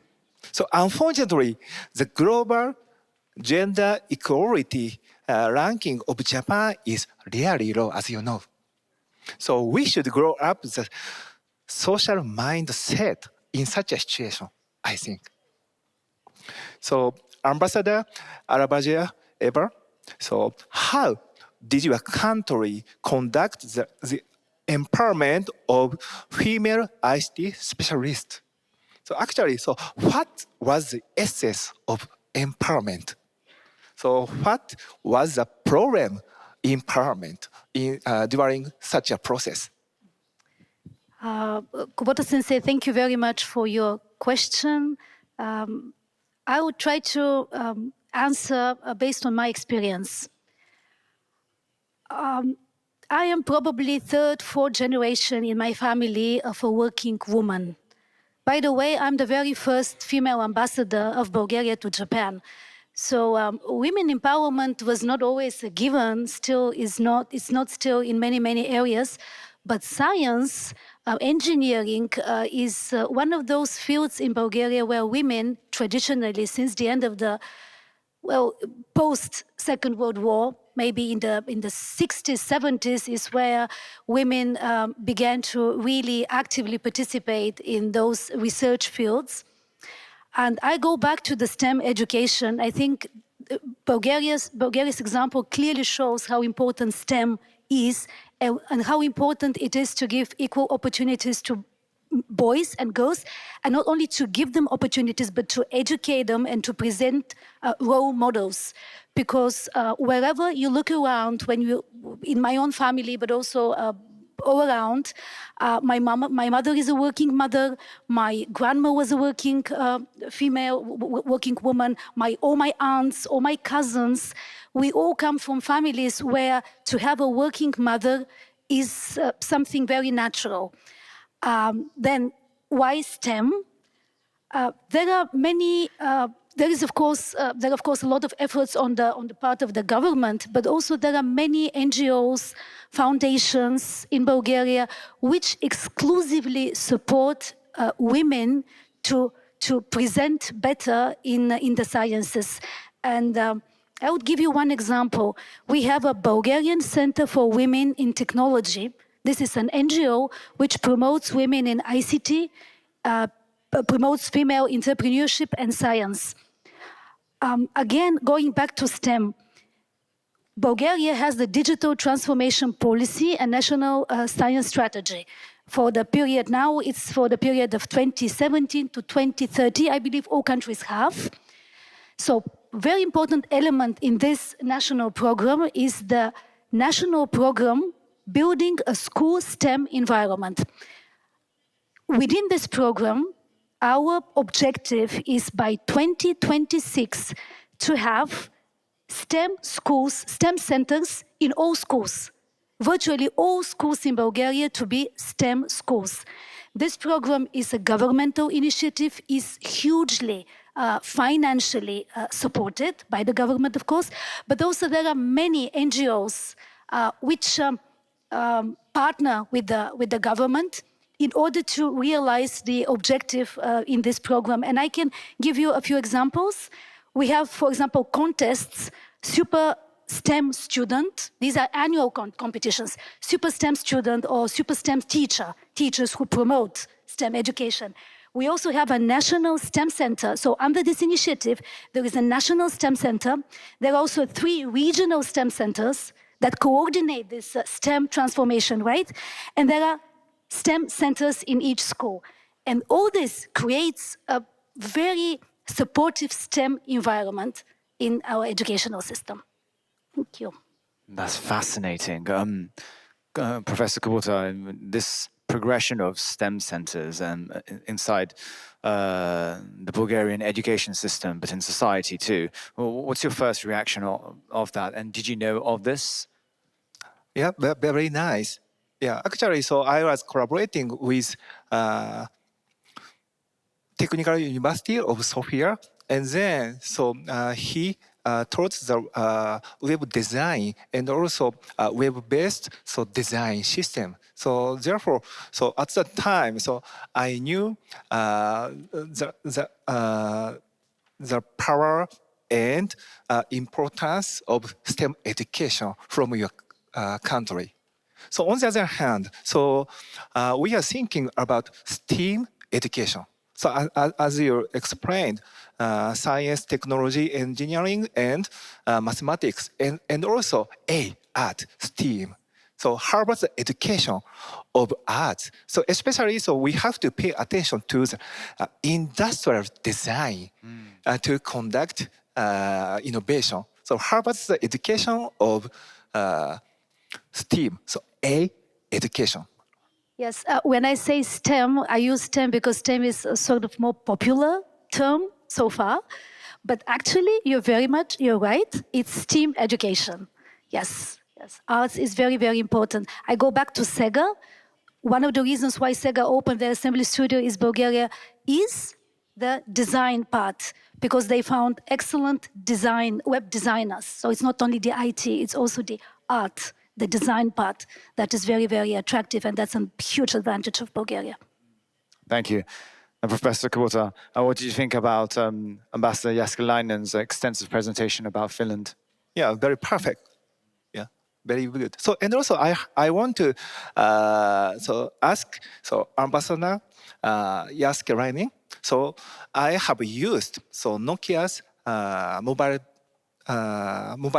So unfortunately, the global gender equality ranking of Japan is really low, as you know. So we should grow up the social mindset in such a situation, I think. So, Ambassador ARABADJIEVA, so how did your country conduct the empowerment of female ICT specialists? So actually, so what was the essence of empowerment? So what was the problem empowerment during such a process? Kubota-sensei, thank you very much for your question. I will try to answer based on my experience. I am probably third, fourth generation in my family of a working woman. By the way, I'm the very first female ambassador of Bulgaria to Japan. So women empowerment was not always a given, it's not still in many areas, but science, engineering is one of those fields in Bulgaria where women traditionally, since the end of the post-Second World War, maybe in the 60s, 70s, is where women began to really actively participate in those research fields. And I go back to the STEM education. I think Bulgaria's example clearly shows how important STEM is and how important it is to give equal opportunities to boys and girls, and not only to give them opportunities, but to educate them and to present role models. Because wherever you look around, in my own family, but also all around, my mother is a working mother, my grandma was a working working woman, all my aunts, all my cousins, we all come from families where to have a working mother is something very natural. Then why STEM? There is of course a lot of efforts on the part of the government, but also there are many NGOs, foundations in Bulgaria which exclusively support women to present better in the sciences. And I would give you one example. We have a Bulgarian Center for Women in Technology This is an NGO which promotes women in ICT, promotes female entrepreneurship and science. Again, going back to STEM, Bulgaria has the digital transformation policy and national science strategy. For the period now, it's for the period of 2017 to 2030, I believe all countries have. So very important element in this national program is the national program building a school STEM environment. Within this program, our objective is by 2026 to have STEM schools, STEM centers in all schools. Virtually all schools in Bulgaria to be STEM schools. This program is a governmental initiative, is hugely financially supported by the government, of course, but also there are many NGOs which partner with the government in order to realize the objective in this program. And I can give you a few examples. We have, for example, contests, Super STEM student, these are annual competitions, Super STEM student or Super STEM teachers who promote STEM education. We also have a national STEM center. So under this initiative, there is a national STEM center. There are also 3 regional STEM centers that coordinate this STEM transformation, right? And there are STEM centers in each school. And all this creates a very supportive STEM environment in our educational system. Thank you. That's fascinating. Professor Kubota, this progression of STEM centers inside the Bulgarian education system, but in society too. What's your first reaction of that? And did you know of this? Yeah, very nice. Yeah, actually, so I was collaborating with Technical University of Sofia, and then so he taught the web design and also web-based design system. So therefore, so at that time, so I knew the power and importance of STEM education from your country. So on the other hand, so we are thinking about STEAM education. So as you explained, science, technology, engineering, and mathematics, and also art, STEAM. So how about the education of arts? So especially, so we have to pay attention to the industrial design to conduct innovation. So how about the education of STEAM? So education. Yes, when I say STEM, I use STEM because STEM is a sort of more popular term so far. But actually, you're right. It's STEAM education. Yes, yes. Arts is very, very important. I go back to Sega. One of the reasons why Sega opened their assembly studio in Bulgaria is the design part, because they found excellent web designers. So it's not only the IT, it's also the art, the design part that is very, very attractive, and that's a huge advantage of Bulgaria. Thank you. And Professor Kubota, what did you think about Ambassador JÄÄSKELÄINEN's extensive presentation about Finland? Yeah, very perfect. Yeah, very good. So, and also I want to ask Ambassador JÄÄSKELÄINEN. So I have used Nokia's mobile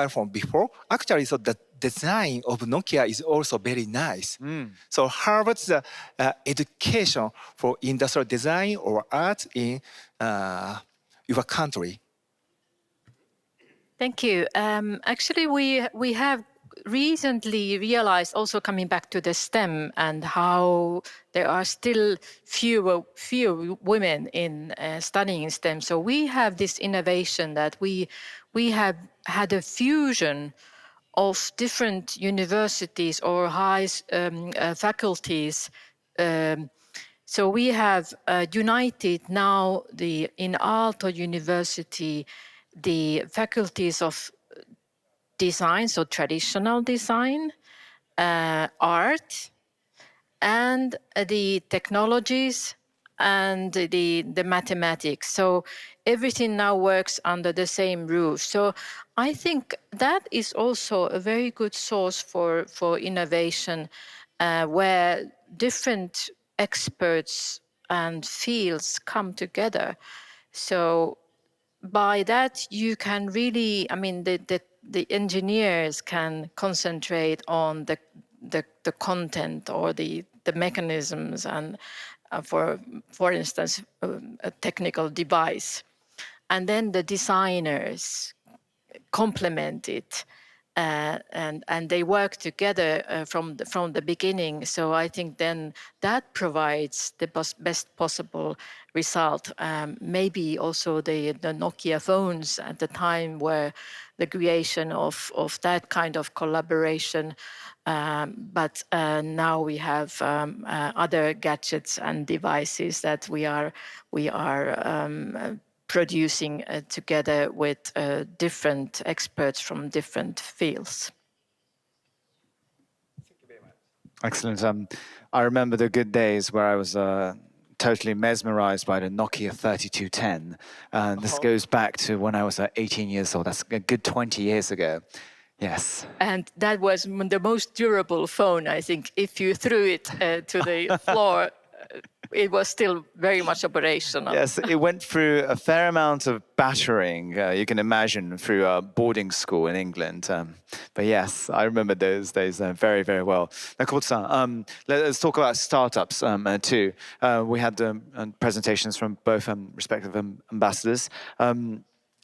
phone before. Actually, so the design of Nokia is also very nice. So how about the education for industrial design or art in your country? Thank you. Actually, we have recently realized, also coming back to the STEM and how there are still few women in studying STEM. So we have this innovation that we have had a fusion of different universities or high faculties. So we have united now in Aalto University the faculties of design, so traditional design, art, and the technologies and the mathematics. So everything now works under the same roof. So I think that is also a very good source for innovation. where different experts and fields come together. So by that you can really, I mean, the engineers can concentrate on the content or the mechanisms and for instance a technical device, and then the designers complement it. And they work together from the beginning. So I think then that provides the best possible result. Maybe also the Nokia phones at the time were the creation of that kind of collaboration. But now we have other gadgets and devices that we are producing together with different experts from different fields. Excellent. I remember the good days where I was totally mesmerized by the Nokia 3210. This goes back to when I was 18 years old. That's a good 20 years ago. Yes. And that was the most durable phone, I think. If you threw it to the floor, it was still very much operational. Yes, it went through a fair amount of battering, you can imagine, through a boarding school in England. But yes, I remember those days very, very well. Nakoto-san, let's talk about startups too. We had presentations from both respective ambassadors.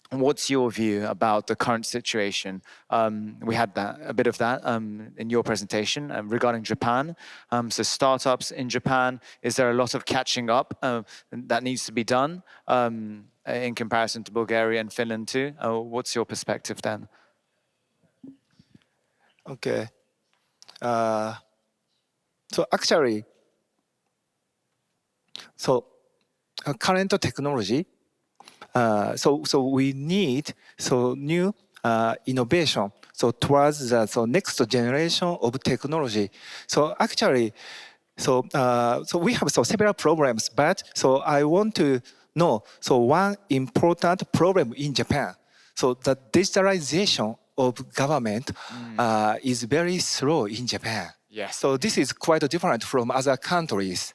What's your view about the current situation? We had a bit of that in your presentation regarding Japan. So startups in Japan, is there a lot of catching up that needs to be done in comparison to Bulgaria and Finland too? What's your perspective then? Okay. So actually, current technology. So we need new innovation. So towards the next generation of technology. So actually, so we have several problems, but I want to know one important problem in Japan. So the digitalization of government is very slow in Japan. Yes. So this is quite different from other countries.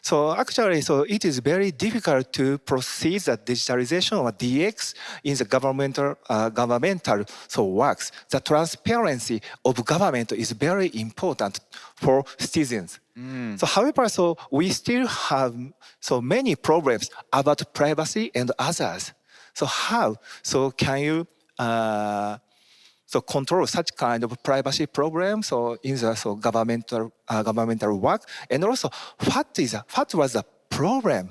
So actually, it is very difficult to proceed the digitalization or DX in the governmental works. The transparency of government is very important for citizens. So however, we still have many problems about privacy and others. So how can you control such kind of privacy problems in the governmental work, and also what was the problem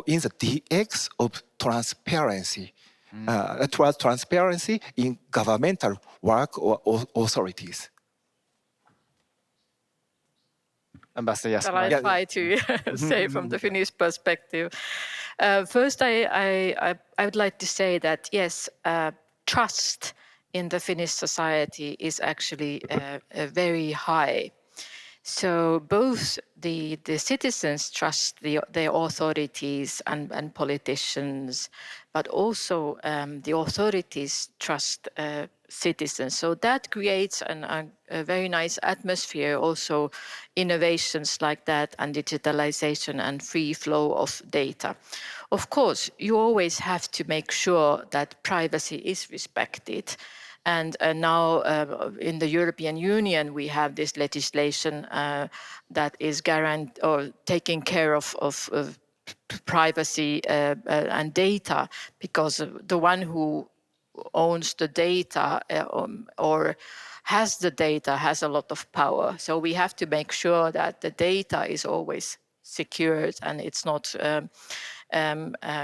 in the DX of transparency, towards transparency in governmental work or authorities. Ambassador Shall I try to say from the Finnish perspective? First, I would like to say that yes, trust in the Finnish society is actually very high. So both the citizens trust the authorities and politicians, but also the authorities trust citizens. So that creates a very nice atmosphere, also innovations like that and digitalization and free flow of data. Of course, you always have to make sure that privacy is respected. And now in the European Union, we have this legislation that is taking care of privacy and data, because the one who owns the data or has the data has a lot of power. So we have to make sure that the data is always secured and it's not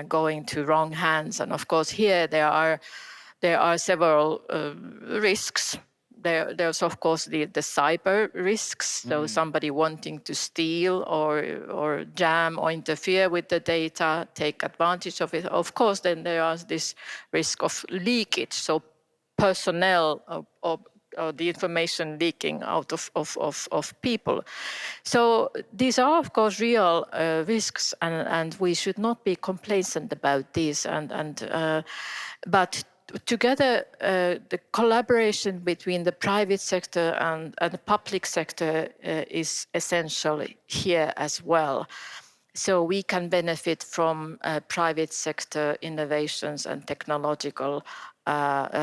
going to wrong hands. And of course, here there are several risks. There's of course the cyber risks. So somebody wanting to steal or jam or interfere with the data, take advantage of it. Of course, then there is this risk of leakage. So personnel or the information leaking out of people. So these are of course real risks, and we should not be complacent about this. But together, the collaboration between the private sector and the public sector is essential here as well. So we can benefit from private sector innovations and technological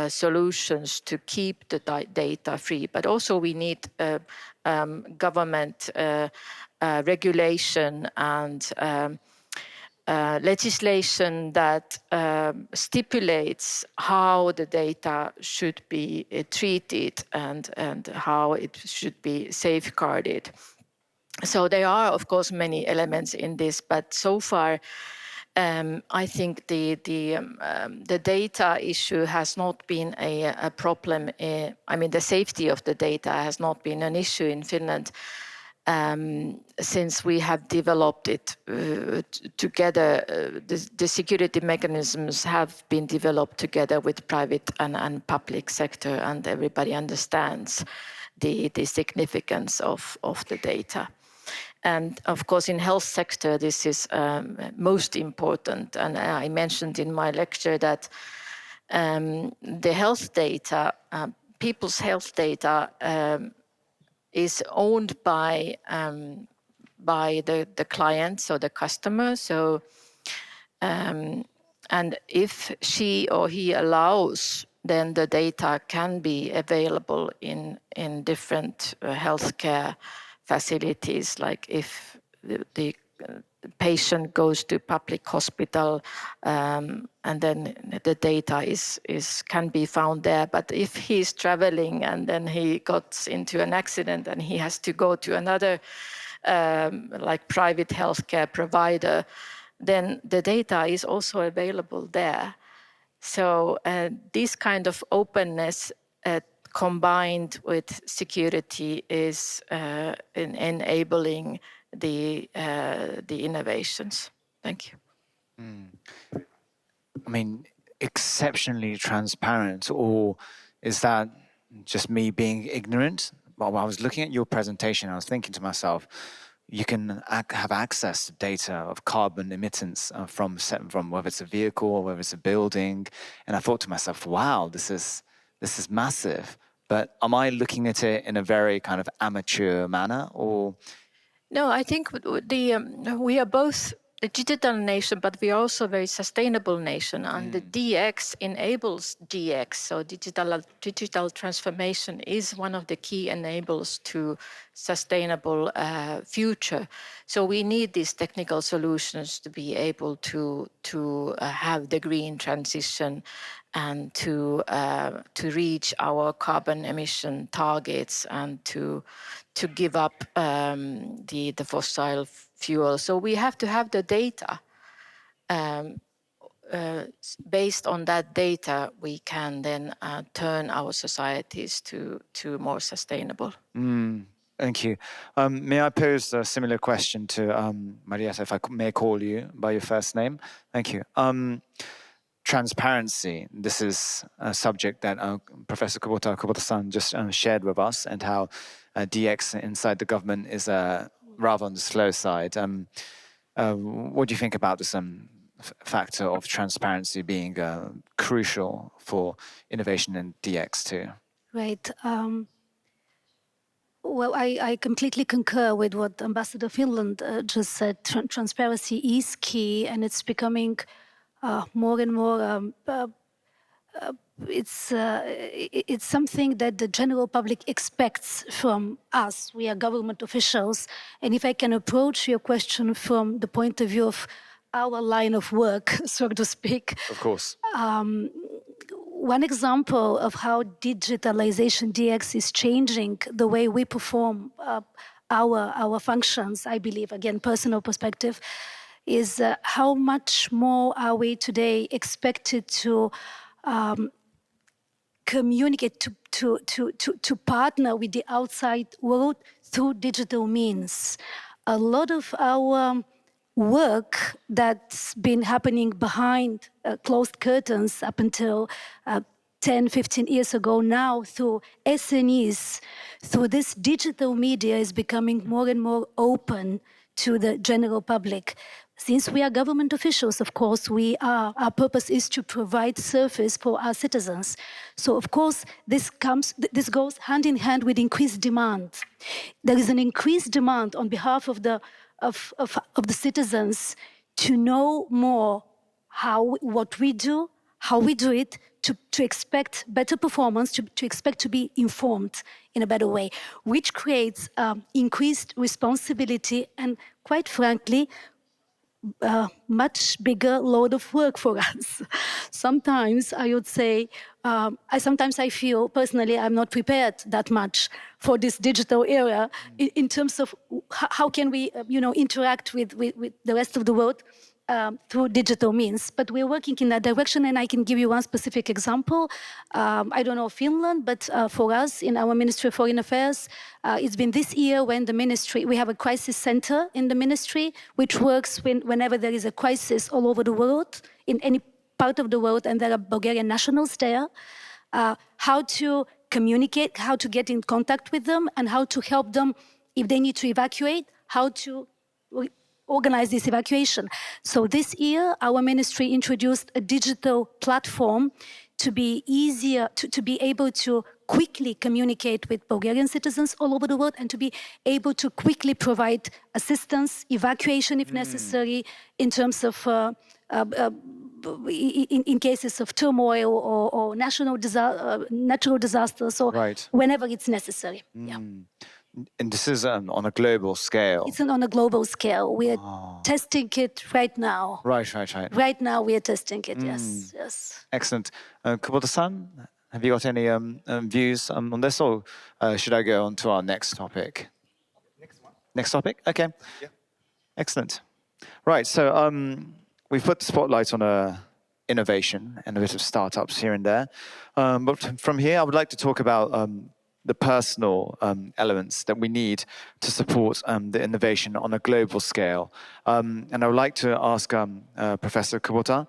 solutions to keep the data free. But also we need government regulation and legislation that stipulates how the data should be treated and how it should be safeguarded. So there are, of course, many elements in this, but so far, I think the data issue has not been a problem. I mean, the safety of the data has not been an issue in Finland since we have developed it together. The security mechanisms have been developed together with private and public sector, and everybody understands the significance of the data. And of course, in health sector, this is most important. And I mentioned in my lecture that the health data, people's health data, is owned by the client, so the customer. So, and if she or he allows, then the data can be available in different healthcare facilities, like if the patient goes to public hospital, and then the data can be found there. But if he's traveling and then he got into an accident and he has to go to another like private healthcare provider, then the data is also available there. So this kind of openness combined with security is enabling the innovations. Thank you. I mean, exceptionally transparent, or is that just me being ignorant? Well, when I was looking at your presentation, I was thinking to myself, you can have access to data of carbon emittance from whether it's a vehicle or whether it's a building, and I thought to myself, wow, this is massive. But am I looking at it in a very kind of amateur manner, or? No, I think we are both a digital nation, but we are also a very sustainable nation, and the DX enables DX. So digital transformation is one of the key enablers to sustainable future. So we need these technical solutions to be able to have the green transition and to reach our carbon emission targets and to give up the fossil fuel. So we have to have the data. Based on that data, we can then turn our societies to more sustainable. Thank you. May I pose a similar question to Marieta, if I may call you by your first name? Thank you. Transparency. This is a subject that Professor Kubota-san just shared with us, and how DX inside the government is rather on the slow side. What do you think about this factor of transparency being crucial for innovation in DX too? Right. Well, I completely concur with what Ambassador Finland just said. Transparency is key, and it's becoming more and more. It's something that the general public expects from us. We are government officials, and if I can approach your question from the point of view of our line of work, so to speak. Of course. One example of how digitalization, DX, is changing the way we perform our functions, I believe, again, personal perspective, is how much more are we today expected to communicate, to partner with the outside world through digital means. A lot of our work that's been happening behind closed curtains up until 10, 15 years ago, now through SNEs, through this digital media, is becoming more and more open to the general public. Since we are government officials, of course, our purpose is to provide service for our citizens. So, of course, this goes hand in hand with increased demand. There is an increased demand on behalf of the citizens to know more what we do, how we do it, to expect better performance, to expect to be informed in a better way, which creates increased responsibility and, quite frankly, much bigger load of work for us. Sometimes I would say, sometimes I feel personally I'm not prepared that much for this digital era in terms of how can we, interact with the rest of the world through digital means. But we're working in that direction, and I can give you one specific example. I don't know Finland, but for us in our Ministry of Foreign Affairs, it's been this year when the ministry, we have a crisis center in the ministry, which works whenever there is a crisis all over the world, in any part of the world, and there are Bulgarian nationals there, how to communicate, how to get in contact with them, and how to help them if they need to evacuate, how to organize this evacuation. So this year, our ministry introduced a digital platform to be easier, to be able to quickly communicate with Bulgarian citizens all over the world, and to be able to quickly provide assistance, evacuation if necessary, in terms of in cases of turmoil or natural disasters, or whenever it's necessary. Yeah. And this is on a global scale. It's on a global scale. We are testing it right now. Right. Right now we are testing it, yes. Excellent. Kubota-san, have you got any views on this, or should I go on to our next topic? Next topic? Okay. Yeah. Excellent. Right, so we've put the spotlight on innovation and a bit of startups here and there. But from here, I would like to talk about the personal elements that we need to support the innovation on a global scale. And I would like to ask Professor Kubota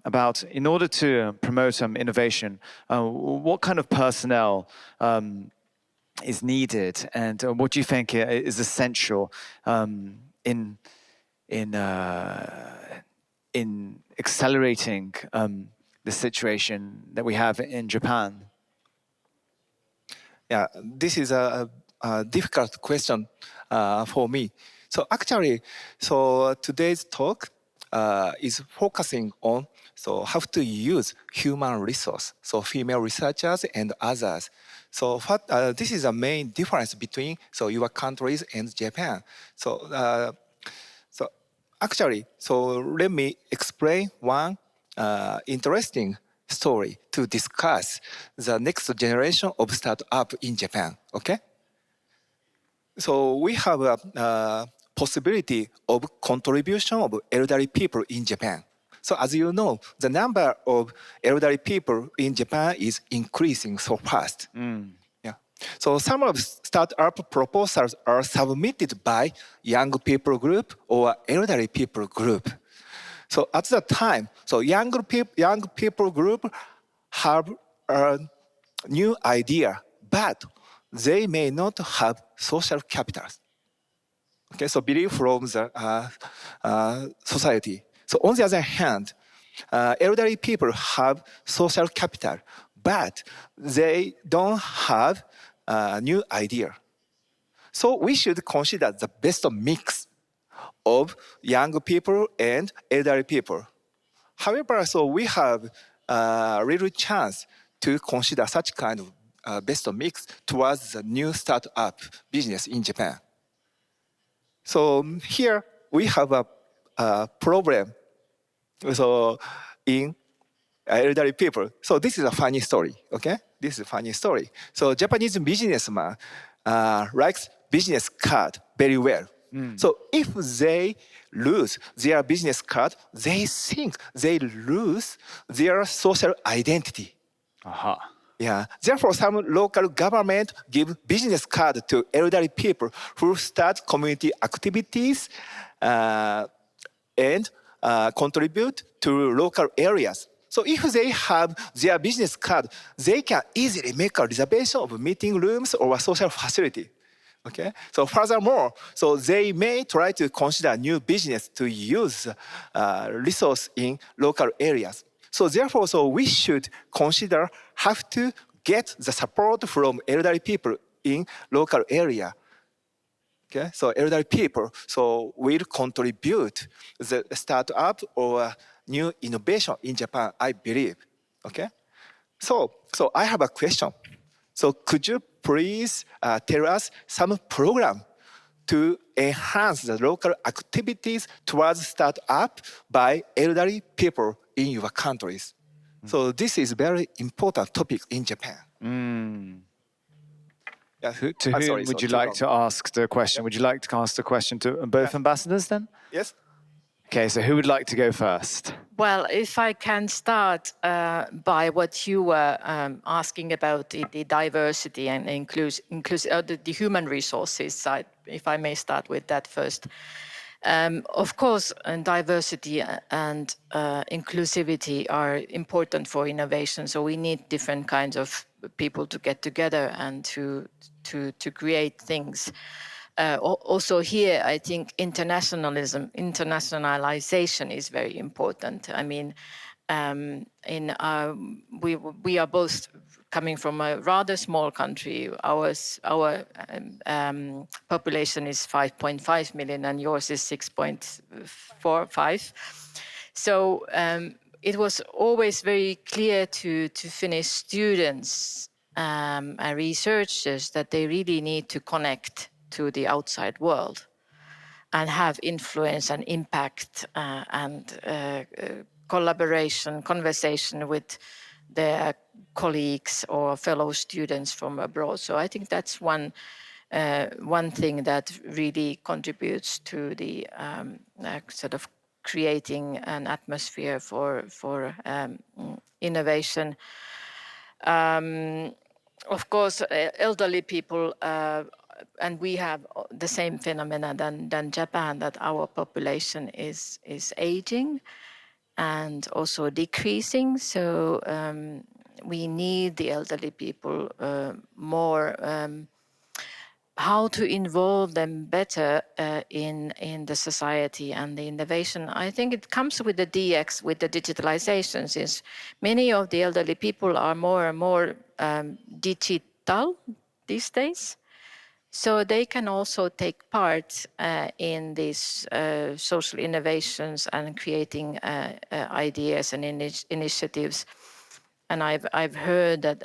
about, in order to promote innovation, what kind of personnel is needed, and what do you think is essential in accelerating the situation that we have in Japan? Yeah, this is a difficult question for me. So actually, today's talk is focusing on how to use human resource, so female researchers and others. So this is a main difference between your countries and Japan. Actually, let me explain one interesting story to discuss the next generation of startup in Japan, okay? So we have a possibility of contribution of elderly people in Japan. So as you know, the number of elderly people in Japan is increasing so fast. Yeah. So some of startup proposals are submitted by young people group or elderly people group. So at that time, young people group have a new idea, but they may not have social capital. Okay, so belief from the society. So on the other hand, elderly people have social capital, but they don't have a new idea. So we should consider the best mix of young people and elderly people. However, we have a little chance to consider such kind of best mix towards the new startup business in Japan. So here we have a problem in elderly people. So this is a funny story, okay? This is a funny story. So Japanese businessman likes business card very well. So if they lose their business card, they think they lose their social identity. Yeah. Therefore, some local government give business card to elderly people who start community activities and contribute to local areas. So if they have their business card, they can easily make a reservation of meeting rooms or a social facility. Okay, so furthermore, so they may try to consider new business to use resource in local areas. So therefore, so we should consider have to get the support from elderly people in local area. Okay, so elderly people so will contribute the startup or new innovation in Japan, I believe. Okay, so I have a question. So could you please tell us some program to enhance the local activities towards startup by elderly people in your countries? So this is very important topic in Japan. Yeah. To whom Sorry, would so you too like long. to ask the question? Would you like to ask the question to both ambassadors then? Yes. Okay, so who would like to go first? Well, if I can start by what you were asking about the diversity and the human resources side, if I may start with that first. Of course, diversity and inclusivity are important for innovation. So we need different kinds of people to get together and to create things. Also here, I think internationalization is very important. I mean, we are both coming from a rather small country. Our population is 5.5 million and yours is 6.45. So it was always very clear to Finnish students and researchers that they really need to connect to the outside world and have influence and impact and collaboration, conversation with their colleagues or fellow students from abroad. So I think that's one thing that really contributes to the sort of creating an atmosphere for innovation. Of course, elderly people, and we have the same phenomena than Japan, that our population is aging and also decreasing. So we need the elderly people more. How to involve them better in the society and the innovation. I think it comes with the DX, with the digitalization, since many of the elderly people are more and more digital these days. So they can also take part in these social innovations and creating ideas and initiatives. And I've heard that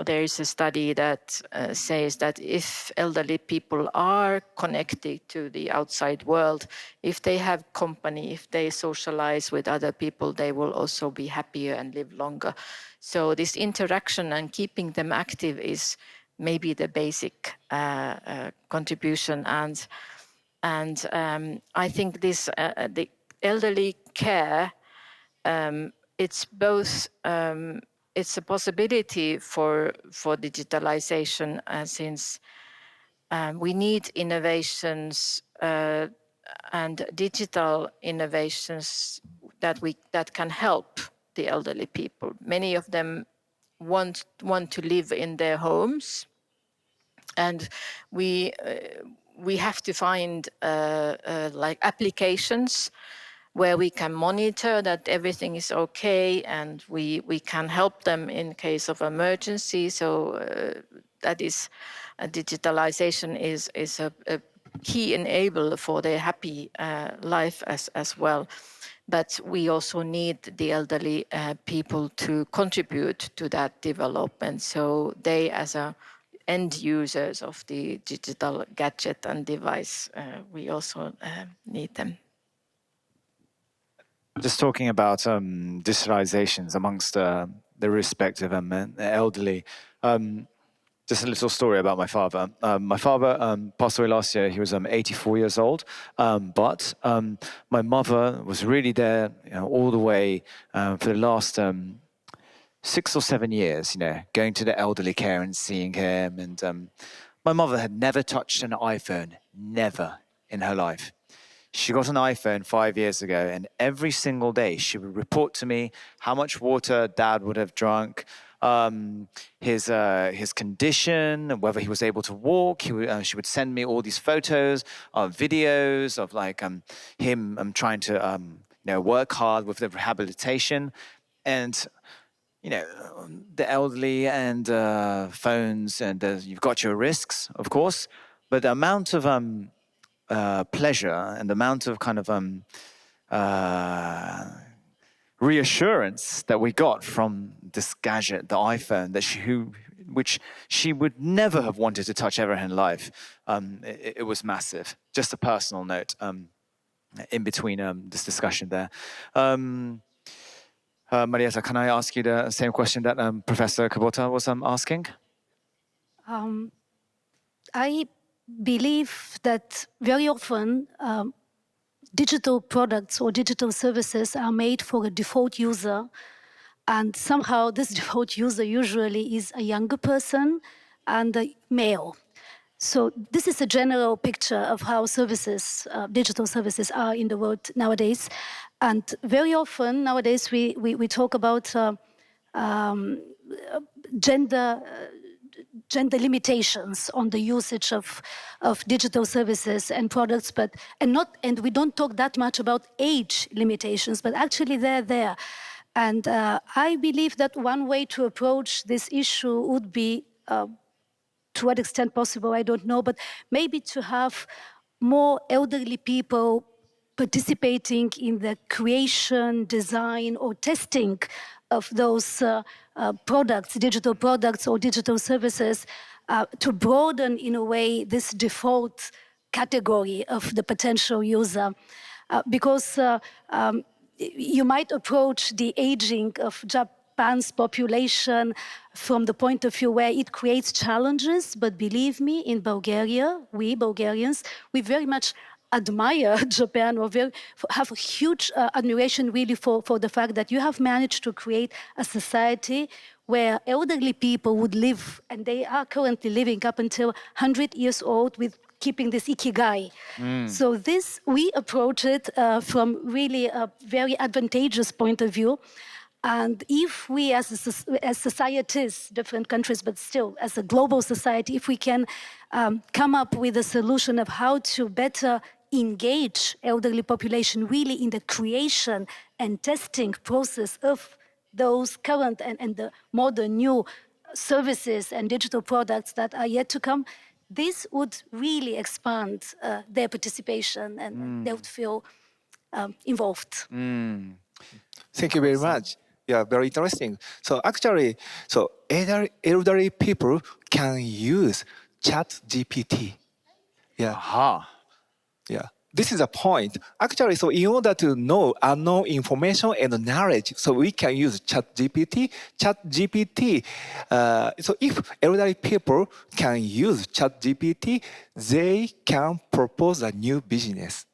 there is a study that says that if elderly people are connected to the outside world, if they have company, if they socialize with other people, they will also be happier and live longer. So this interaction and keeping them active is maybe the basic contribution. And I think this the elderly care, it's both. It's a possibility for digitalization, since we need innovations and digital innovations that can help the elderly people. Many of them want to live in their homes, and we have to find like applications where we can monitor that everything is okay, and we can help them in case of emergency. So that is digitalization is a key enabler for their happy life as well. But we also need the elderly people to contribute to that development. So they, as end users of the digital gadget and device, we also need them. Just talking about digitalizations amongst the respective elderly. Just a little story about my father. My father passed away last year. He was 84 years old. But my mother was really there, all the way for the last 6 or 7 years, going to the elderly care and seeing him. And my mother had never touched an iPhone, never in her life. She got an iPhone 5 years ago, and every single day she would report to me how much water Dad would have drunk, his condition, whether he was able to walk. She would send me all these photos of videos of like him trying to work hard with the rehabilitation, and the elderly and phones, and you've got your risks, of course, but the amount of pleasure and the amount of kind of reassurance that we got from this gadget, the iPhone, which she would never have wanted to touch ever in her life, it was massive. Just a personal note in between this discussion there. Marieta, can I ask you the same question that Professor Kubota was asking? I believe that very often digital products or digital services are made for a default user, and somehow this default user usually is a younger person and a male. So this is a general picture of how services, digital services are in the world nowadays. And very often nowadays we talk about gender limitations on the usage of digital services and products, and we don't talk that much about age limitations, but actually they're there. And I believe that one way to approach this issue would be, to what extent possible, I don't know, but maybe to have more elderly people participating in the creation, design, or testing of those products, digital products or digital services, to broaden, in a way, this default category of the potential user. Because you might approach the aging of Japan's population from the point of view where it creates challenges, but believe me, in Bulgaria, we Bulgarians, we very much admire Japan, or have a huge admiration really for the fact that you have managed to create a society where elderly people would live, and they are currently living up until 100 years old with keeping this ikigai. So this, we approach it from really a very advantageous point of view. And if we as societies, different countries, but still as a global society, if we can come up with a solution of how to better engage elderly population really in the creation and testing process of those current and the modern new services and digital products that are yet to come, this would really expand their participation, and they would feel involved. Thank you very much. Yeah, very interesting. So actually, elderly people can use ChatGPT. Yeah. Aha. Yeah. This is a point. Actually, so in order to know unknown information and knowledge, so we can use ChatGPT. So if elderly people can use ChatGPT, they can propose a new business,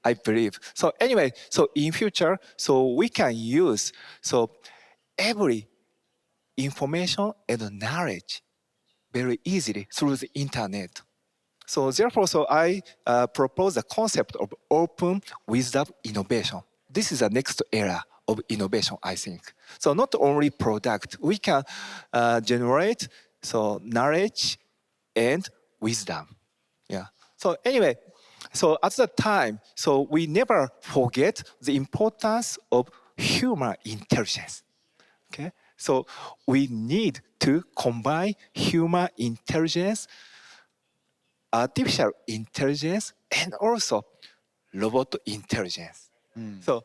I believe. So anyway, so in future, so we can use every information and knowledge very easily through the internet. So therefore, so I propose the concept of open wisdom innovation. This is the next era of innovation, I think. So not only product, we can generate knowledge and wisdom. Yeah. So anyway, so at that time, so we never forget the importance of human intelligence. Okay. So we need to combine human intelligence, artificial intelligence, and also robot intelligence. So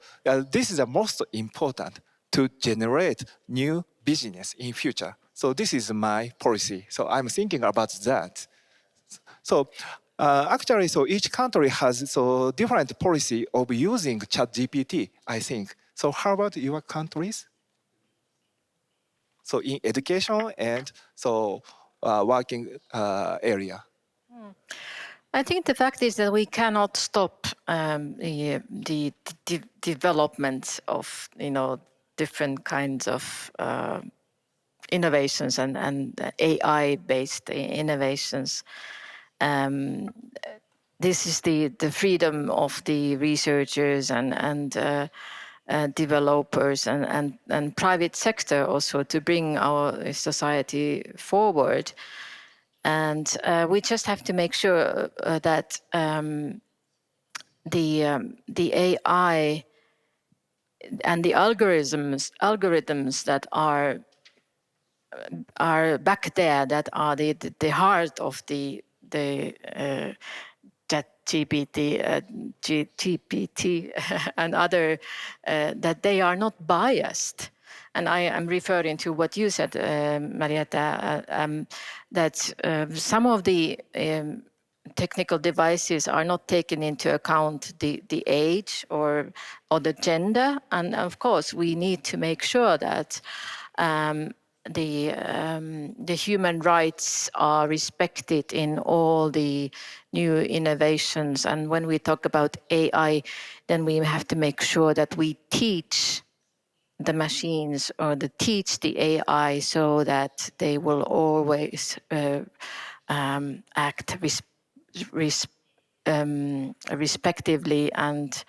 this is the most important to generate new business in future. So this is my policy. So I'm thinking about that. So actually, so each country has different policy of using ChatGPT, I think. So how about your countries? So in education and working area. I think the fact is that we cannot stop the development of different kinds of innovations and AI-based innovations. This is the freedom of the researchers and developers and private sector also to bring our society forward. And we just have to make sure that the AI and the algorithms that are back there, that are the heart of the GPT and other, that they are not biased. And I am referring to what you said, Marieta, that some of the technical devices are not taken into account the age or the gender. And of course, we need to make sure that the human rights are respected in all the new innovations. And when we talk about AI, then we have to make sure that we teach the machines or teach the AI so that they will always act respectively and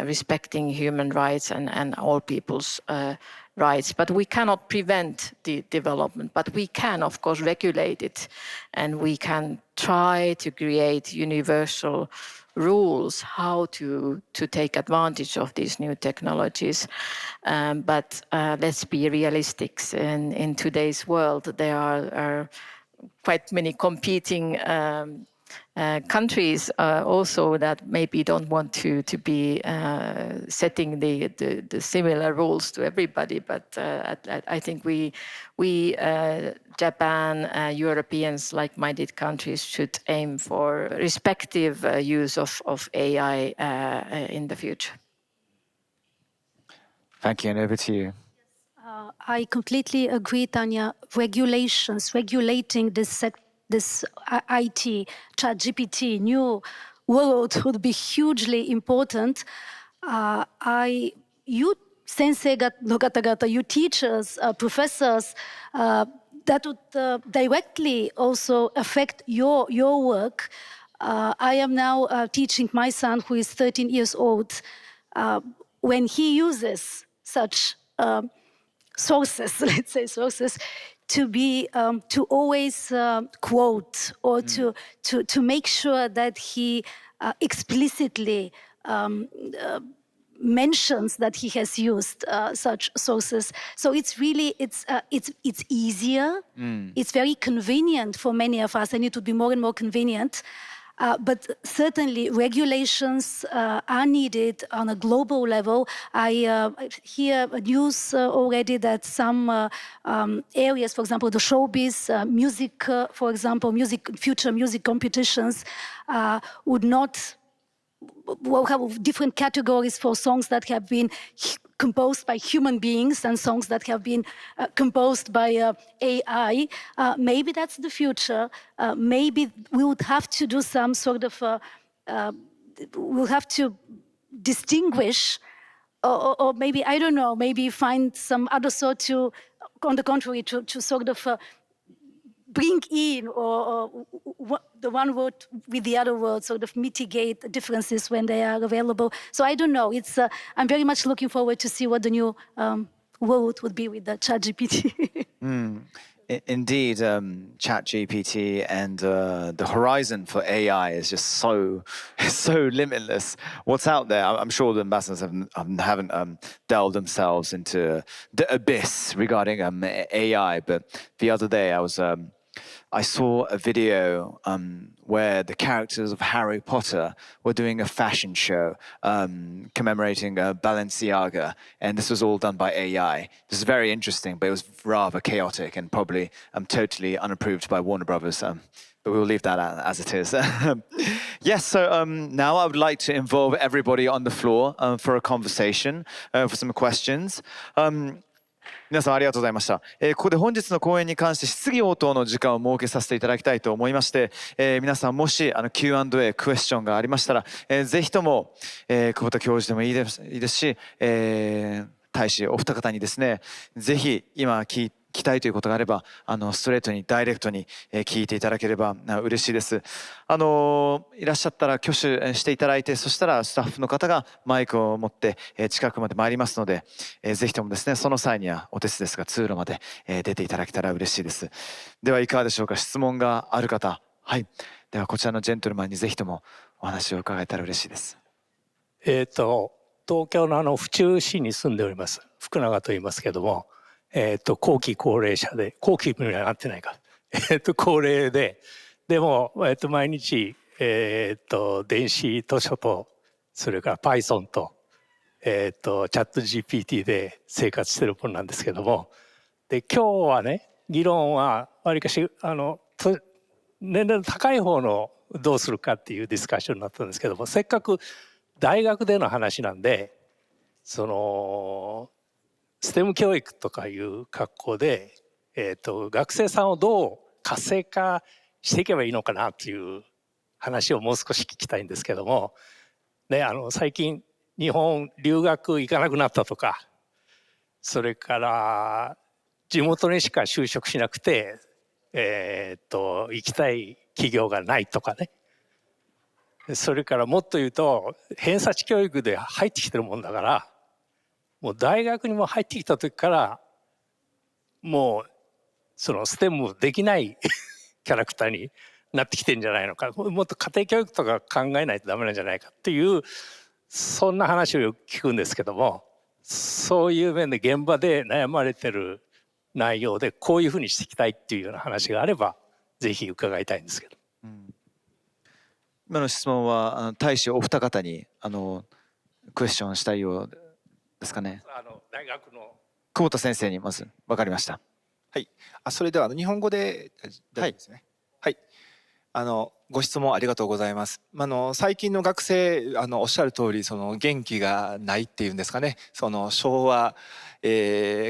respecting human rights and all people's rights. But we cannot prevent the development, but we can, of course, regulate it. And we can try to create universal rules how to take advantage of these new technologies. But let's be realistic. In today's world, there are quite many competing countries also that maybe don't want to be setting the similar rules to everybody. But I think we Japan, Europeans, like-minded countries should aim for respective use of AI in the future. Thank you, and over to you. I completely agree, Tanja. Regulating this IT, ChatGPT, new world would be hugely important. You sensei no kata-gata, you teachers, professors, that would directly also affect your work. I am now teaching my son, who is 13 years old. When he uses such sources, let's say sources, to always quote or to make sure that he explicitly mentions that he has used such sources. So it's really it's easier. It's very convenient for many of us, and it would be more and more convenient. But certainly regulations are needed on a global level. I hear news already that some areas, for example, the showbiz, music, for example, future music competitions will have different categories for songs that have been composed by human beings and songs that have been composed by AI. Maybe that's the future. Maybe we would have to do some sort of, we'll have to distinguish, or maybe, I don't know, maybe find some other sort to, on the contrary, to sort of bring in or the one word with the other word, sort of mitigate the differences when they are available. So I don't know. It's I'm very much looking forward to see what the new world would be with the ChatGPT. Indeed, ChatGPT and the horizon for AI is just so limitless. What's out there? I'm sure the ambassadors haven't delved themselves into the abyss regarding AI. But the other day, I saw a video where the characters of Harry Potter were doing a fashion show commemorating Balenciaga, and this was all done by AI. This is very interesting, but it was rather chaotic and probably totally unapproved by Warner Brothers. But we'll leave that as it is. Yes, so now I would like to involve everybody on the floor for a conversation, for some questions. 皆さんありがとうございました。ここで本日の講演に関して質疑応答の時間を設けさせていただきたいと思いまして、皆さんもしQ&A、クエスチョンがありましたら、ぜひとも、久保田教授でもいいですし、大使お二方にですね、ぜひ今聞きたいということがあればストレートにダイレクトに聞いていただければ嬉しいです。いらっしゃったら挙手していただいて、そしたらスタッフの方がマイクを持って近くまで参りますので、ぜひともですねその際にはお手数ですが通路まで出ていただけたら嬉しいです。ではいかがでしょうか。質問がある方。はい、ではこちらのジェントルマンにぜひともお話を伺えたら嬉しいです。東京の府中市に住んでおります福永と言いますけども、後期高齢者で、後期にはなってないか高齢で、でも、毎日、電子図書とそれから Python と、チャット GPT で生活してるもんなんですけども、で今日はね議論はわりかし年齢の高い方のどうするかっていうディスカッションになったんですけども、せっかく大学での話なんで、そのステム教育とかいう格好で、学生さんをどう活性化していけばいいのかなっていう話をもう少し聞きたいんですけども、ね、最近日本留学行かなくなったとか、それから地元にしか就職しなくて、行きたい企業がないとかね、それからもっと言うと偏差値教育で入ってきてるもんだから、もう大学にも入ってきた時からもうそのステムできないキャラクターになってきてんじゃないのか、もっと家庭教育とか考えないとダメなんじゃないかっていう、そんな話をよく聞くんですけども、そういう面で現場で悩まれてる内容でこういうふうにしていきたいっていうような話があればぜひ伺いたいんですけど。今の質問は大使お二方にクエスチョンしたいようですかね。大学の久保田先生にまず。分かりました。はい、それでは日本語で大丈夫ですね。はい、ご質問ありがとうございます。最近の学生おっしゃる通りその元気がないっていうんですかね、その昭和、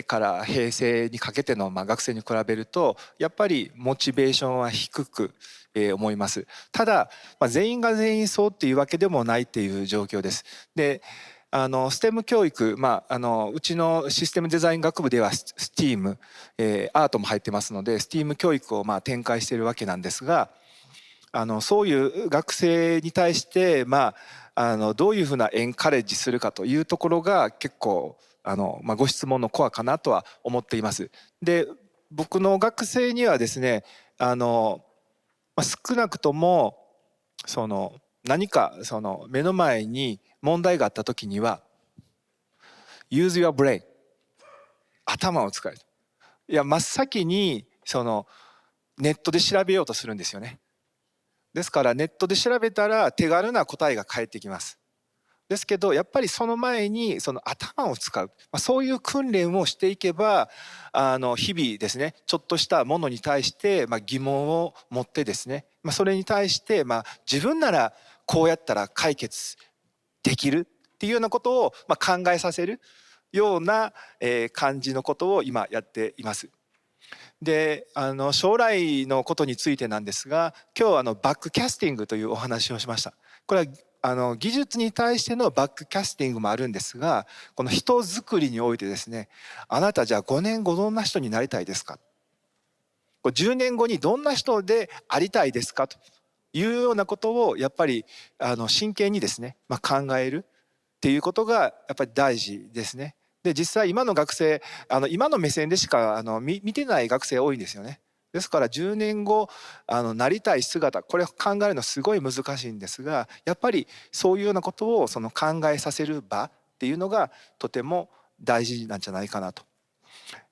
から平成にかけての、学生に比べるとやっぱりモチベーションは低く、思います。ただ、全員が全員そうっていうわけでもないっていう状況です。でステム教育、うちのシステムデザイン学部ではSTEAM、アートも入ってますのでSTEAM教育を展開しているわけなんですが、そういう学生に対してどういうふうなエンカレッジするかというところが結構ご質問のコアかなとは思っています。で僕の学生にはですね少なくとも何か目の前に問題があった時には Use your brain 頭を使える。いや真っ先にネットで調べようとするんですよね。ですからネットで調べたら手軽な答えが返ってきます。ですけどやっぱりその前に頭を使う、そういう訓練をしていけば日々ですねちょっとしたものに対して疑問を持ってですね、それに対して自分ならこうやったら解決できるっていうようなことを考えさせるような感じのことを今やっています。で将来のことについてなんですが、今日はバックキャスティングというお話をしました。これは技術に対してのバックキャスティングもあるんですが、この人づくりにおいてですね、あなたじゃあ5年後どんな人になりたいですか、10年後にどんな人でありたいですかというようなことをやっぱり真剣にですね、考えるっていうことがやっぱり大事ですね。で実際今の学生今の目線でしか見てない学生多いんですよね。ですから10年後なりたい姿、これを考えるのすごい難しいんですが、やっぱりそういうようなことを考えさせる場っていうのがとても大事なんじゃないかなと。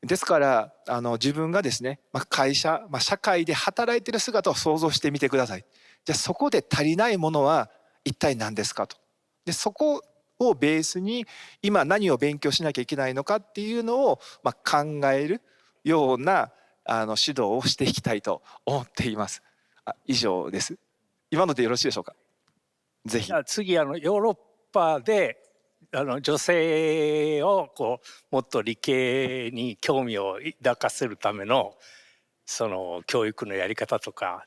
ですから自分がですね、会社、社会で働いてる姿を想像してみてください。じゃあそこで足りないものは一体何ですかと。でそこをベースに今何を勉強しなきゃいけないのかっていうのを考えるような指導をしていきたいと思っています。以上です。今のでよろしいでしょうか。ぜひ。次ヨーロッパで女性をもっと理系に興味を抱かせるための教育のやり方とか、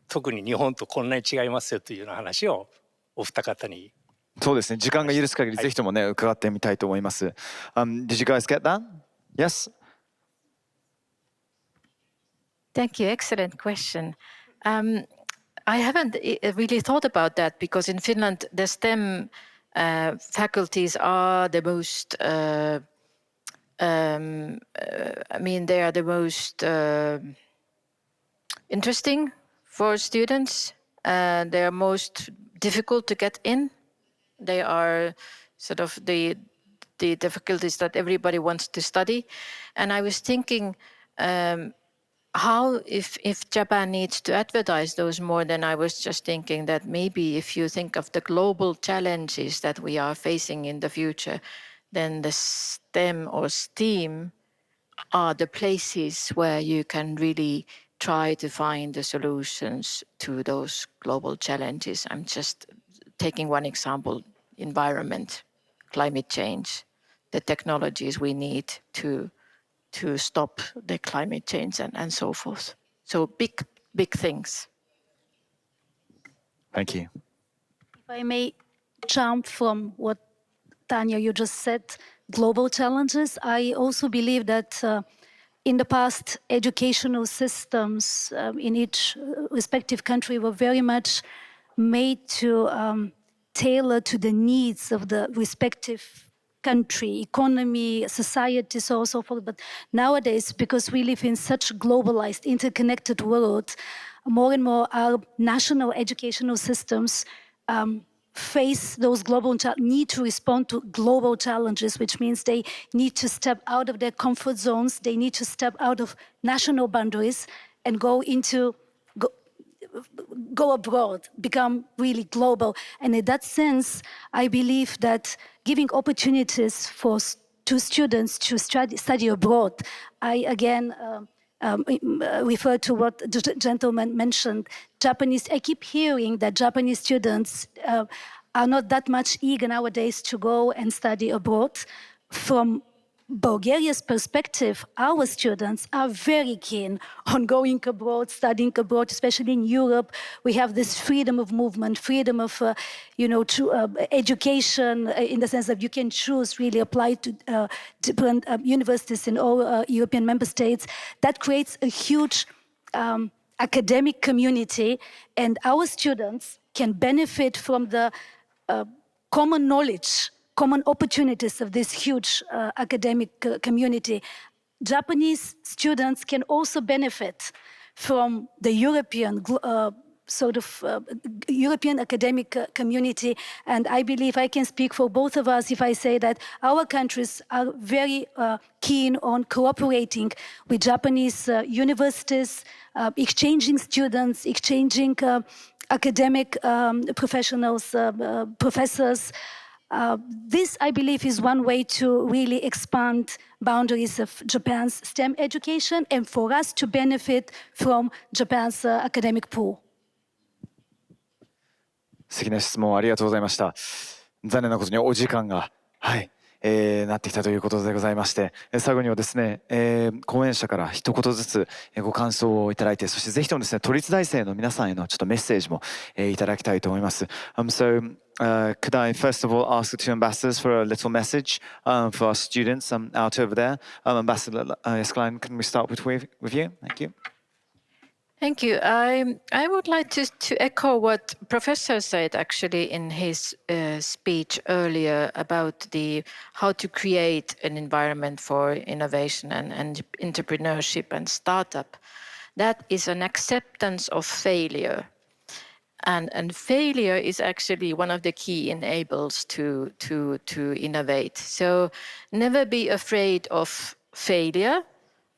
特に日本とこんなに違いますよというような話をお二方に。そうですね、時間が許す限りぜひともね、伺ってみたいと思います。Did you guys get that? Yes? Thank you. Excellent question. I haven't really thought about that because in Finland, the STEM faculties are the most, I mean, they are the most interesting for students. They are most difficult to get in. They are sort of the faculties that everybody wants to study. And I was thinking, how if Japan needs to advertise those more, then I was just thinking that maybe if you think of the global challenges that we are facing in the future, then the STEM or STEAM are the places where you can really try to find the solutions to those global challenges. I'm just taking one example: environment, climate change, the technologies we need to stop the climate change and so forth. So big things. Thank you. If I may jump from what Tanja, you just said, global challenges, I also believe that in the past, educational systems in each respective country were very much made to tailor to the needs of the respective country, economy, society, so on and so forth. But nowadays, because we live in such a globalized, interconnected world, more and more our national educational systems face those need to respond to global challenges, which means they need to step out of their comfort zones, they need to step out of national boundaries and go abroad, become really global. And in that sense, I believe that giving opportunities to students to study abroad, I again refer to what the gentleman mentioned. I keep hearing that Japanese students are not that much eager nowadays to go and study abroad. From Bulgaria's perspective, our students are very keen on going abroad, studying abroad, especially in Europe. We have this freedom of movement, freedom of, education, in the sense that you can choose, really apply to different universities in all European member states. That creates a huge academic community, and our students can benefit from the common knowledge, common opportunities of this huge academic community. Japanese students can also benefit from the European European academic community, and I believe I can speak for both of us if I say that our countries are very keen on cooperating with Japanese universities, exchanging students, exchanging academic professionals, professors. This, I believe, is one way to really expand boundaries of Japan's STEM education and for us to benefit from Japan's academic pool. 素敵な質問ありがとうございました。残念なことにお時間が、なってきたということでございまして、最後にはですね、講演者から一言ずつご感想をいただいて、そしてぜひともですね、都立大生の皆さんへのちょっとメッセージもいただきたいと思います。Could I first of all ask the two ambassadors for a little message for our students out over there? Ambassador JÄÄSKELÄINEN, can we start with you? Thank you. Thank you. I would like to echo what Professor said actually in his speech earlier about how to create an environment for innovation and entrepreneurship and startup. That is an acceptance of failure. And failure is actually one of the key enablers to innovate. So never be afraid of failure.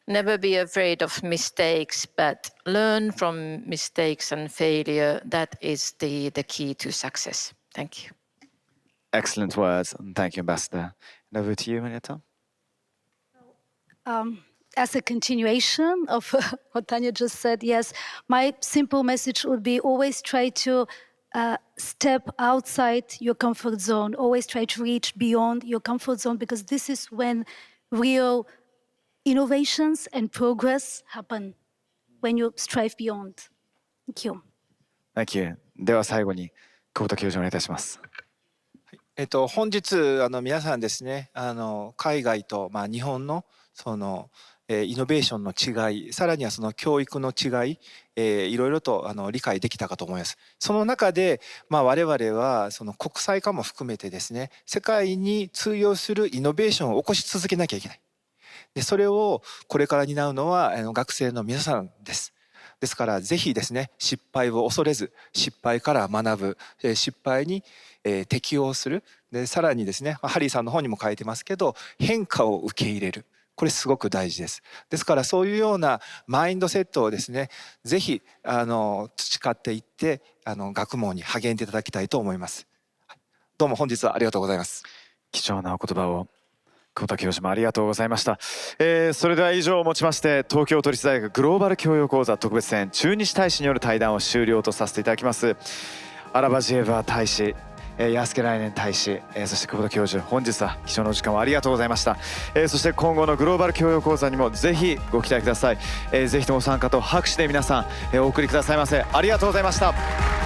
Never be afraid of mistakes, but learn from mistakes and failure. That is the key to success. Thank you. Excellent words, and thank you, Ambassador. And over to you, Marieta. As a continuation of what Tanja just said, yes, my simple message would be always try to step outside your comfort zone. Always try to reach beyond your comfort zone, because this is when real innovations and progress happen, when you strive beyond. Thank you. Thank you. では最後に久保田教授お願いいたします。本日皆さんですね、海外と日本のイノベーションの違い、さらにはその教育の違い、いろいろと理解できたかと思います。その中で、我々はその国際化も含めてですね、世界に通用するイノベーションを起こし続けなきゃいけない。でそれをこれから担うのは学生の皆さんです。ですからぜひですね、失敗を恐れず、失敗から学ぶ、失敗に適応する。でさらにですね、ハリーさんの方にも書いてますけど、変化を受け入れる。これすごく大事です。ですからそういうようなマインドセットをですね、ぜひ培っていって学問に励んでいただきたいと思います。どうも本日はありがとうございます。貴重なお言葉を久保田教授もありがとうございました。それでは以上をもちまして東京都立大学グローバル教養講座特別編駐日大使による対談を終了とさせていただきます。アラバジエヴァ大使、ヤスケライネン大使、そして久保田教授、本日は貴重なお時間をありがとうございました。そして今後のグローバル教養講座にもぜひご期待ください。ぜひとも参加と拍手で皆さん、お送りくださいませ。ありがとうございました。